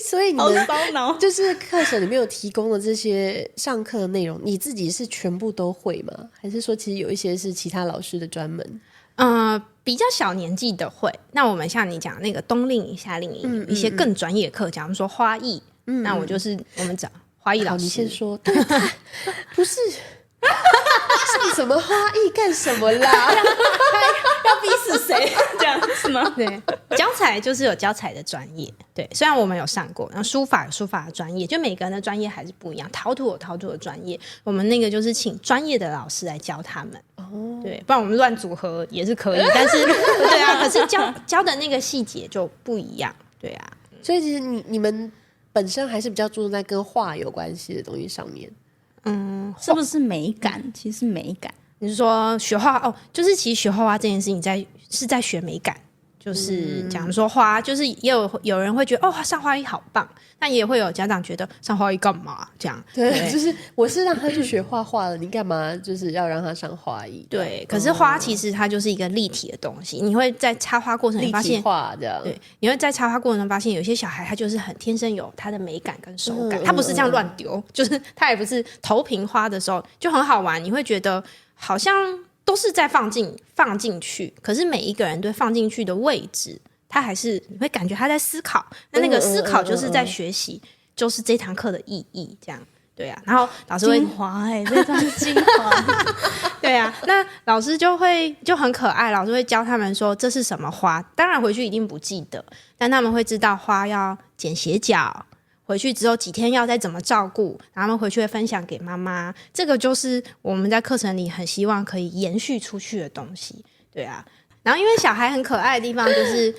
所以你们就是课程里面有提供的这些上课的内容，你自己是全部都会吗？还是说其实有一些是其他老师的专门？比较小年纪的会。那我们像你讲那个冬令营、夏令营，一些更专业课，假如说花艺，那我就是我们讲花艺老师。你先说，对，不是。上什么花艺干什么啦？要逼死谁？这样是吗？对，教材就是有教材的专业。对，虽然我们有上过，然后书法有书法的专业，就每个人的专业还是不一样。陶土有陶土的专业，我们那个就是请专业的老师来教他们。对，不然我们乱组合也是可以，但是对啊，可是教的那个细节就不一样。对啊，所以其实你们本身还是比较注重在跟画有关系的东西上面。是不是美感？其实美感，你是说学画就是其实学画画这件事情是在学美感，就是讲说花，就是也有人会觉得上花艺好棒，但也会有家长觉得上花艺干嘛这样？对，就是我是让他去学画画了，你干嘛就是要让他上花艺？对，可是花其实它就是一个立体的东西，你会在插花过程中发现，立体画这样，对，你会在插花过程中发现，有些小孩他就是很天生有他的美感跟手感，他不是这样乱丢，就是他也不是投屏花的时候就很好玩，你会觉得好像都是在放进去，可是每一个人对放进去的位置，他还是你会感觉他在思考，那个思考就是在学习，就是这堂课的意义，这样对啊。然后老师会精华这张是精华，对啊，那老师就很可爱，老师会教他们说这是什么花，当然回去一定不记得，但他们会知道花要剪斜角。回去之后几天要再怎么照顾，然后他们回去会分享给妈妈，这个就是我们在课程里很希望可以延续出去的东西，对啊。然后因为小孩很可爱的地方就是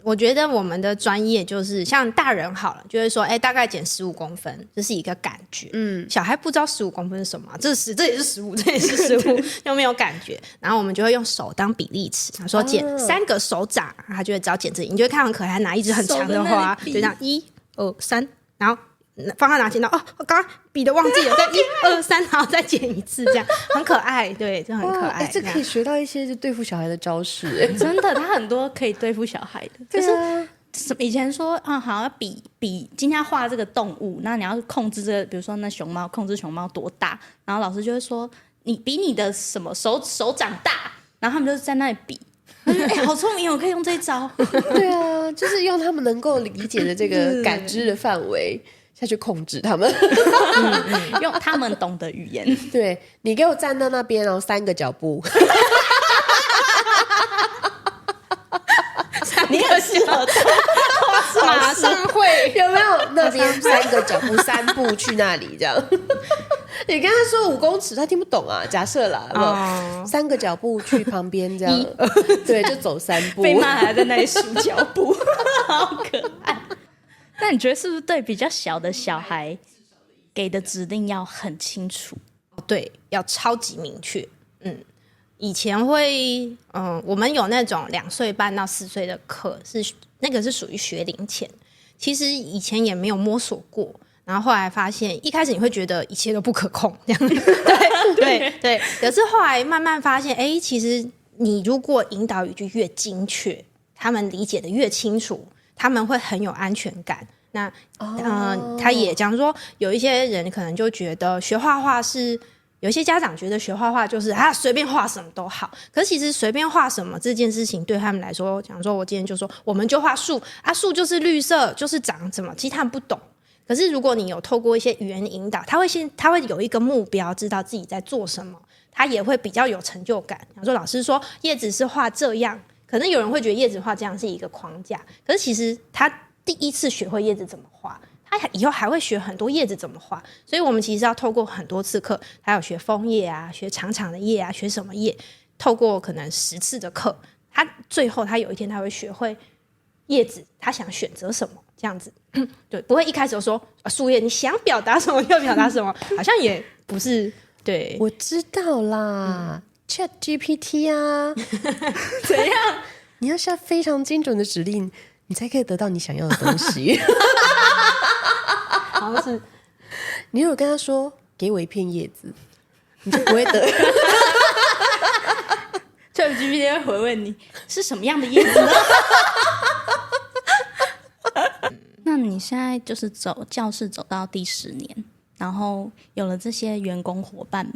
我觉得我们的专业就是像大人好了，就会说大概减15公分，这是一个感觉，小孩不知道15公分是什么，这也是15，这也是15，又没有感觉，然后我们就会用手当比例尺，说剪3个手掌，他就会知道剪这里，你就会看很可爱，拿一支很长的花，就这样1、2、3，然后帮他拿剪刀我刚刚比的忘记了，再1、2、3，然后再剪一次，这样很可爱，对，这很可爱。这可以学到一些就对付小孩的招式，真的，他很多可以对付小孩的，就是以前说好要比今天要画这个动物，那你要控制这个，比如说那熊猫，控制熊猫多大，然后老师就会说你比你的什么手掌大，然后他们就在那里比。好聪明，我可以用这一招。对啊，就是用他们能够理解的这个感知的范围下去控制他们，用他们懂的语言。对，你给我站到那边，然后3个脚步。你很适合马上会有没有那边3个脚步3步去那里这样？你跟他说5公尺，他听不懂啊。假设啦，3个脚步去旁边这样，对，就走3步。被骂还在那里数脚步，好可爱。那你觉得是不是对比较小的小孩给的指令要很清楚？对，要超级明确。以前会我们有那种2岁半到4岁的课，那个是属于学龄前，其实以前也没有摸索过。然后后来发现，一开始你会觉得一切都不可控，这样对。可是后来慢慢发现，其实你如果引导语句越精确，他们理解的越清楚，他们会很有安全感。那他也讲说，有一些人可能就觉得学画画是，有一些家长觉得学画画就是随便画什么都好，可是其实随便画什么这件事情对他们来说，讲说我今天就说我们就画树树就是绿色，就是长什么，其实他们不懂。可是如果你有透过一些语言引导，他会有一个目标，知道自己在做什么，他也会比较有成就感。比方说老师说叶子是画这样，可能有人会觉得叶子画这样是一个框架，可是其实他第一次学会叶子怎么画，他以后还会学很多叶子怎么画。所以我们其实要透过很多次课，还有学枫叶啊，学长长的叶啊，学什么叶，透过可能10次的课，他最后他有一天他会学会叶子，他想选择什么这样子。对，不会一开始就说树叶你想表达什么就表达什么，好像也不是。对，我知道啦，ChatGPT 啊，怎样？你要下非常精准的指令，你才可以得到你想要的东西。好像是你如果跟他说给我一片叶子，你就不会得。ChatGPT 会回问你是什么样的叶子呢？那你现在就是走教室走到第10年，然后有了这些员工伙伴们，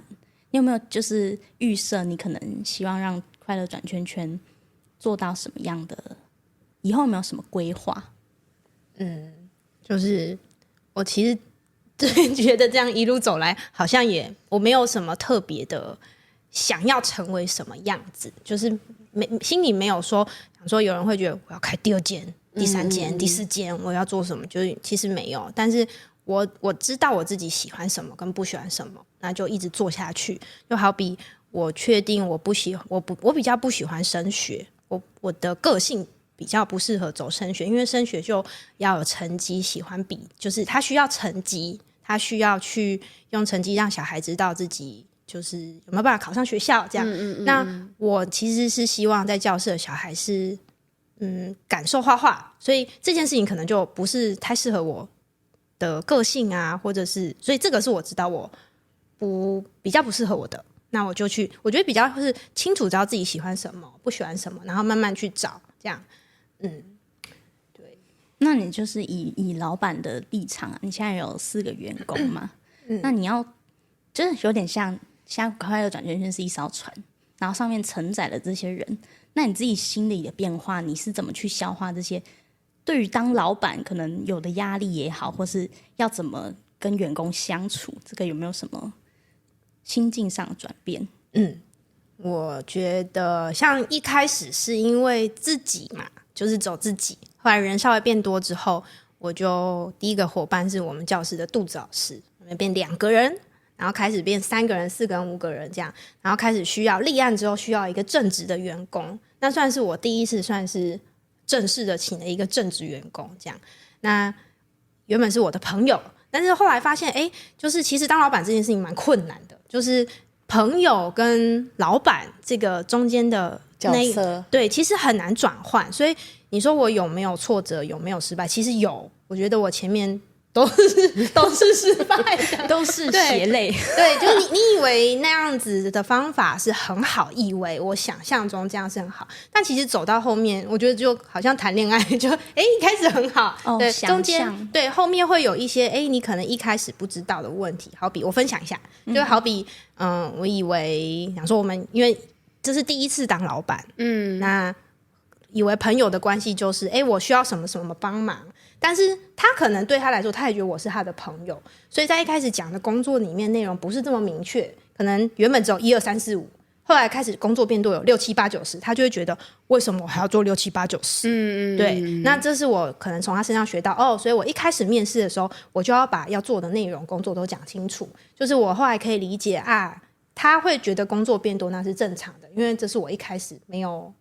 你有没有就是预设你可能希望让快乐转圈圈做到什么样的？以后有没有什么规划？就是我其实觉得这样一路走来，好像我没有什么特别的想要成为什么样子，就是心里没有说想说有人会觉得我要开第2间。第3间、第4间，我要做什么？就是其实没有，但是我知道我自己喜欢什么跟不喜欢什么，那就一直做下去。就好比我确定我比较不喜欢升学，我的个性比较不适合走升学，因为升学就要有成绩，喜欢比，就是他需要成绩，他需要去用成绩让小孩知道自己就是有没有办法考上学校这样。那我其实是希望在教室的小孩是感受画画，所以这件事情可能就不是太适合我的个性啊，或者是所以这个是我知道我比较不适合我的，那我就去，我觉得比较是清楚知道自己喜欢什么不喜欢什么，然后慢慢去找这样。对。那你就是以老板的立场啊，你现在有4个员工嘛？那你要就是有点像快乐转圈圈是一艘船，然后上面承载了这些人，那你自己心里的变化，你是怎么去消化这些？对于当老板可能有的压力也好，或是要怎么跟员工相处，这个有没有什么心境上的转变？我觉得像一开始是因为自己嘛，就是走自己，后来人稍微变多之后，我就第一个伙伴是我们教室的肚子老师，我们变2个人，然后开始变3个人、4个人、5个人这样，然后开始需要立案之后需要一个正职的员工，那算是我第一次算是正式的请了一个正职员工这样。那原本是我的朋友，但是后来发现就是其实当老板这件事情蛮困难的，就是朋友跟老板这个中间的角色，对，其实很难转换。所以你说我有没有挫折，有没有失败？其实有，我觉得我前面都是失败的，都是血泪。对，就是你以为那样子的方法是很好，以为我想象中这样是很好，但其实走到后面，我觉得就好像谈恋爱，就一开始很好，对，中间对后面会有一些你可能一开始不知道的问题。好比我分享一下，就好比我以为想说我们因为这是第一次当老板，那以为朋友的关系就是我需要什么什么帮忙。但是他可能对他来说，他也觉得我是他的朋友，所以在一开始讲的工作里面内容不是这么明确，可能原本只有1、2、3、4、5，后来开始工作变多，有6、7、8、9、10，他就会觉得为什么我还要做6、7、8、9、10？对，那这是我可能从他身上学到所以我一开始面试的时候，我就要把要做的内容、工作都讲清楚，就是我后来可以理解他会觉得工作变多那是正常的，因为这是我一开始没有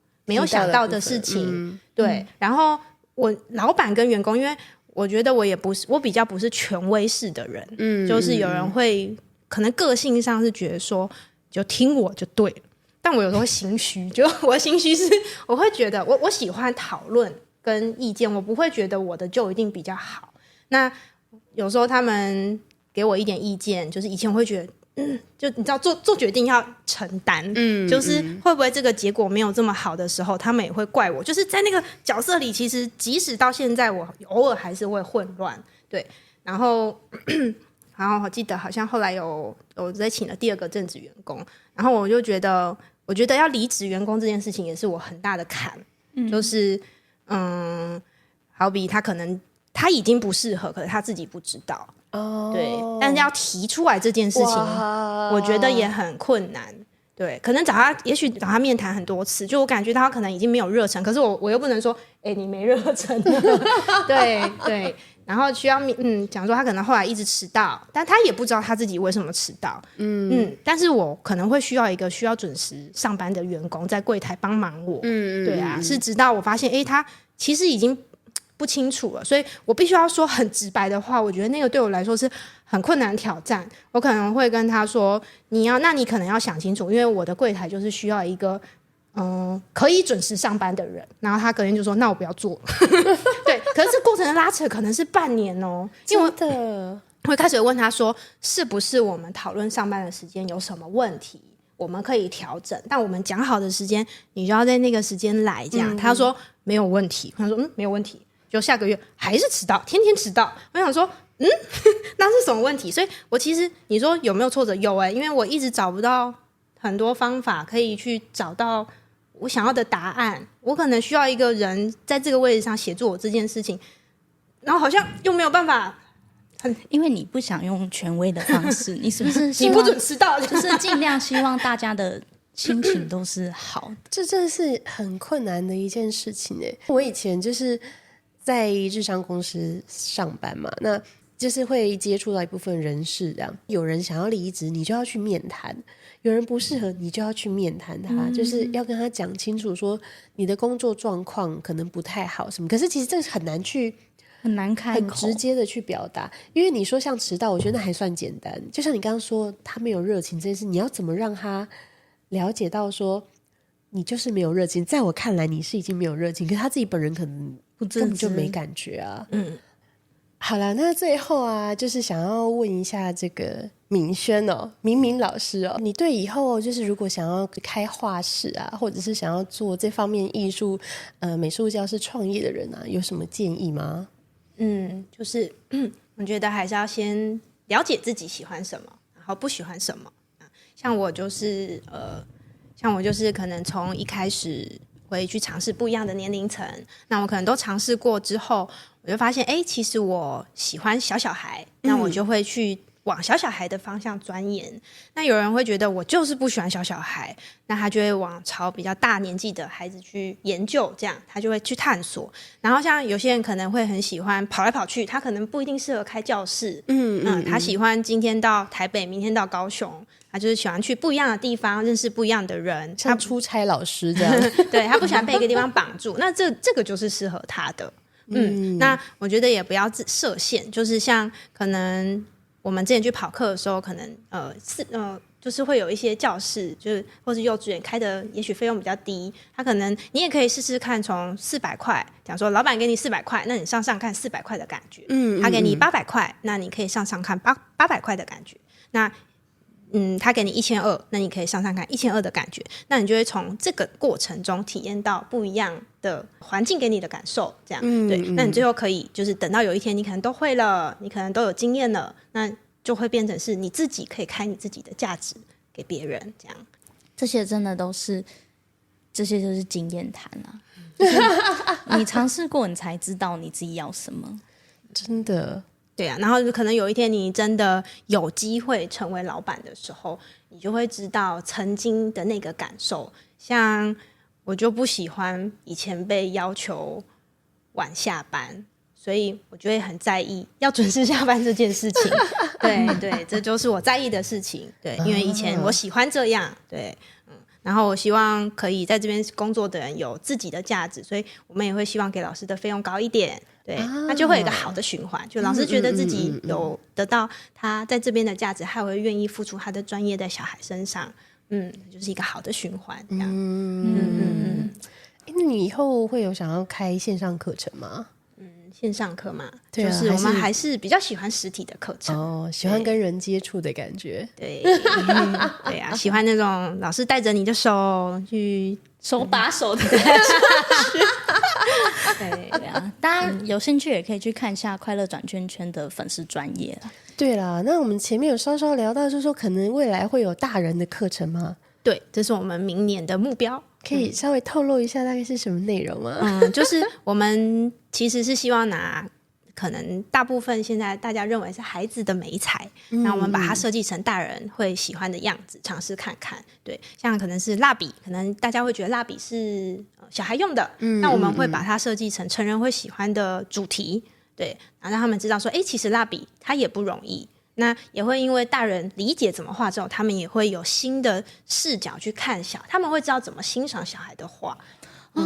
想到的事情，对，然后。我老板跟员工，因为我觉得我比较不是权威式的人，就是有人会可能个性上是觉得说就听我就对了，但我有时候会心虚，就我的心虚是我会觉得我喜欢讨论跟意见，我不会觉得我的就一定比较好。那有时候他们给我一点意见，就是以前我会觉得就你知道做决定要承担，就是会不会这个结果没有这么好的时候，他们也会怪我。就是在那个角色里，其实即使到现在，我偶尔还是会混乱，对。然后我记得好像后来有再请了第2个正职员工，然后我觉得要离职员工这件事情也是我很大的坎，就是好比他可能他已经不适合，可是他自己不知道。对，但是要提出来这件事情，我觉得也很困难。对，可能也许找他面谈很多次，就我感觉他可能已经没有热忱，可是我又不能说，你没热忱。对，然后需要讲说他可能后来一直迟到，但他也不知道他自己为什么迟到。但是我可能会需要一个需要准时上班的员工在柜台帮忙我。对啊，是直到我发现，他其实已经。不清楚了，所以我必须要说很直白的话，我觉得那个对我来说是很困难的挑战。我可能会跟他说，那你可能要想清楚，因为我的柜台就是需要一个可以准时上班的人。然后他隔天就说，那我不要做。对，可是这过程的拉扯可能是半年因为我开始问他说，是不是我们讨论上班的时间有什么问题，我们可以调整，但我们讲好的时间你就要在那个时间来这样。他说没有问题，他说没有问题，就下个月还是迟到，天天迟到。我想说那是什么问题？所以我其实你说有没有挫折？有因为我一直找不到很多方法可以去找到我想要的答案，我可能需要一个人在这个位置上协助我这件事情，然后好像又没有办法。因为你不想用权威的方式，你是不是你不准迟到，就是尽量希望大家的心情都是好的。这真的是很困难的一件事情我以前就是在日商公司上班嘛，那就是会接触到一部分人事，这样有人想要离职，你就要去面谈；有人不适合，你就要去面谈他，就是要跟他讲清楚，说你的工作状况可能不太好什么。可是其实这很难开口，很直接的去表达，因为你说像迟到，我觉得那还算简单。就像你刚刚说他没有热情这件事，你要怎么让他了解到说你就是没有热情，在我看来你是已经没有热情，可是他自己本人可能根本就没感觉啊。好了，那最后啊，就是想要问一下这个明轩哦，明老师哦，你对以后就是如果想要开画室啊，或者是想要做这方面艺术美术教室创业的人啊，有什么建议吗？就是我觉得还是要先了解自己喜欢什么，然后不喜欢什么。像我就是可能从一开始会去尝试不一样的年龄层，那我可能都尝试过之后，我就发现其实我喜欢小孩，那我就会去往小孩的方向钻研。那有人会觉得我就是不喜欢小孩，那他就会往朝比较大年纪的孩子去研究，这样他就会去探索。然后像有些人可能会很喜欢跑来跑去，他可能不一定适合开教室，他喜欢今天到台北，明天到高雄，他就是喜欢去不一样的地方，认识不一样的人，像出差老师这样。对，他不喜欢被一个地方绑住，那这个就是适合他的。那我觉得也不要设限，就是像可能我们之前去跑课的时候，可能就是会有一些教室，就是或是幼稚园开的，也许费用比较低，他可能你也可以试试看，从400块，讲说老板给你400块，那你上上看400块的感觉，他给你800块，那你可以上上看800块的感觉，那他给你1200，那你可以上上看1200的感觉，那你就会从这个过程中体验到不一样的环境给你的感受，这样对。那你最后可以就是等到有一天你可能都会了，你可能都有经验了，那就会变成是你自己可以开你自己的价值给别人，这样。这些真的这些就是经验谈啊，就是你尝试过，你才知道你自己要什么，真的。对啊，然后可能有一天你真的有机会成为老板的时候，你就会知道曾经的那个感受。像我就不喜欢以前被要求晚下班，所以我就会很在意要准时下班这件事情。对，这就是我在意的事情。对，因为以前我喜欢这样，对，然后我希望可以在这边工作的人有自己的价值，所以我们也会希望给老师的费用高一点。对，那就会有一个好的循环，就老师觉得自己有得到他在这边的价值，他会愿意付出他的专业在小孩身上，就是一个好的循环这样。那你以后会有想要开线上课程吗？线上课嘛，对啊，就是我们还是比较喜欢实体的课程，喜欢跟人接触的感觉。对，对啊，喜欢那种老师带着你的手去手把手的对啊，大家有兴趣也可以去看一下快乐转圈圈的粉丝专页啦。对啦，那我们前面有稍稍聊到，就是说可能未来会有大人的课程吗？对，这是我们明年的目标。可以稍微透露一下大概是什么内容吗？就是我们其实是希望拿可能大部分现在大家认为是孩子的媒材，那我们把它设计成大人会喜欢的样子，尝试看看。对，像可能是蜡笔，可能大家会觉得蜡笔是小孩用的，那我们会把它设计成成人会喜欢的主题，对，然后让他们知道说，其实蜡笔它也不容易。那也会因为大人理解怎么画之后，他们也会有新的视角去看他们会知道怎么欣赏小孩的画。对，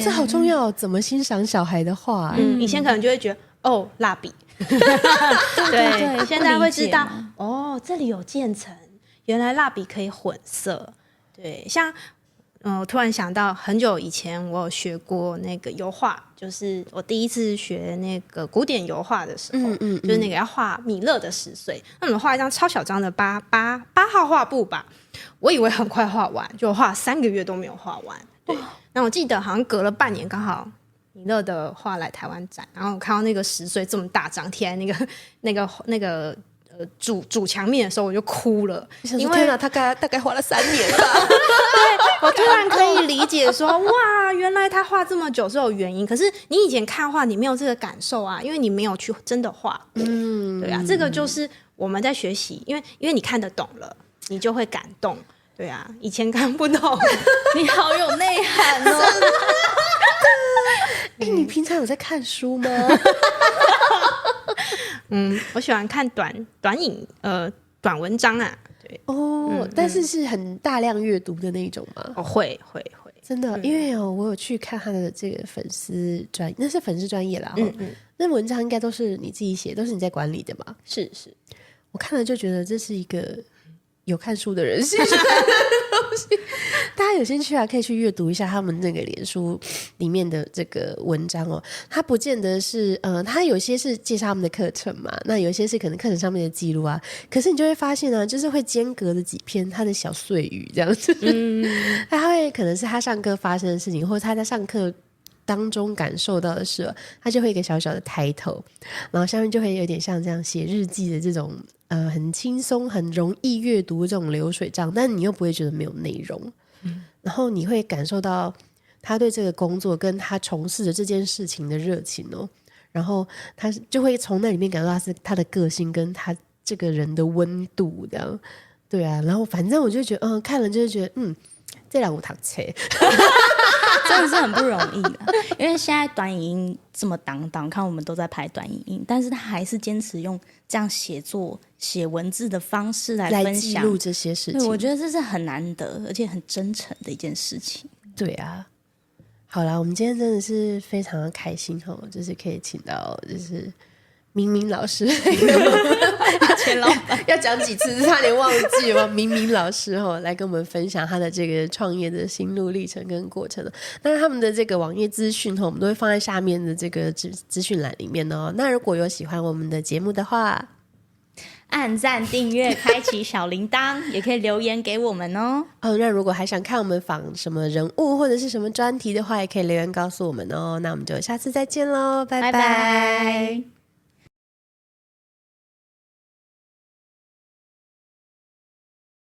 这好重要，怎么欣赏小孩的画。以前可能就会觉得蜡笔对，现在会知道这里有渐层，原来蜡笔可以混色。对，像我突然想到很久以前我有学过那个油画，就是我第一次学那个古典油画的时候，就是那个要画米勒的10岁，那我们画一张超小张的八号画布吧，我以为很快画完，就我画3个月都没有画完。对，那我记得好像隔了半年，刚好米勒的画来台湾展，然后我看到那个10岁这么大张贴在那个主墙面的时候，我就哭了，因为天哪，他大概花了3年吧。对，我突然可以理解说，哇，原来他画这么久是有原因。可是你以前看画，你没有这个感受啊，因为你没有去真的画。对啊，这个就是我们在学习，因为你看得懂了，你就会感动。对啊，以前看不懂，你好有内涵哦。你平常有在看书吗？我喜欢看短文章啊。对但是很大量阅读的那种吗？会，真的，因为我有去看他的这个粉丝专，那是粉丝专页啦。那文章应该都是你自己写，都是你在管理的嘛？是，我看了就觉得这是一个有看书的人写出来的东西。大家有兴趣可以去阅读一下他们那个脸书里面的这个文章哦。它不见得是它有些是介绍他们的课程嘛，那有些是可能课程上面的记录啊。可是你就会发现呢，就是会间隔的几篇他的小碎语这样子。他会可能是他上课发生的事情，或者他在上课当中感受到的事，他就会一个小小的抬头，然后下面就会有点像这样写日记的这种很轻松很容易阅读这种流水账，但你又不会觉得没有内容。然后你会感受到他对这个工作跟他从事的这件事情的热情哦，然后他就会从那里面感受到他的个性跟他这个人的温度这样。对啊，然后反正我就觉得看了就是觉得这让我躺车真的是很不容易的。因为现在短影音这么当看我们都在拍短影音，但是他还是坚持用这样写文字的方式来分享记录这些事情。对，我觉得这是很难得而且很真诚的一件事情。对啊，好啦，我们今天真的是非常的开心就是可以请到就是明明老师钱老板要讲几次差点忘记了明明老师来跟我们分享他的这个创业的心路历程跟过程。当然他们的这个网页资讯我们都会放在下面的这个资讯栏里面哦。那如果有喜欢我们的节目的话，按赞订阅开启小铃铛也可以留言给我们哦。那如果还想看我们访什么人物或者是什么专题的话，也可以留言告诉我们哦。那我们就下次再见咯，拜拜。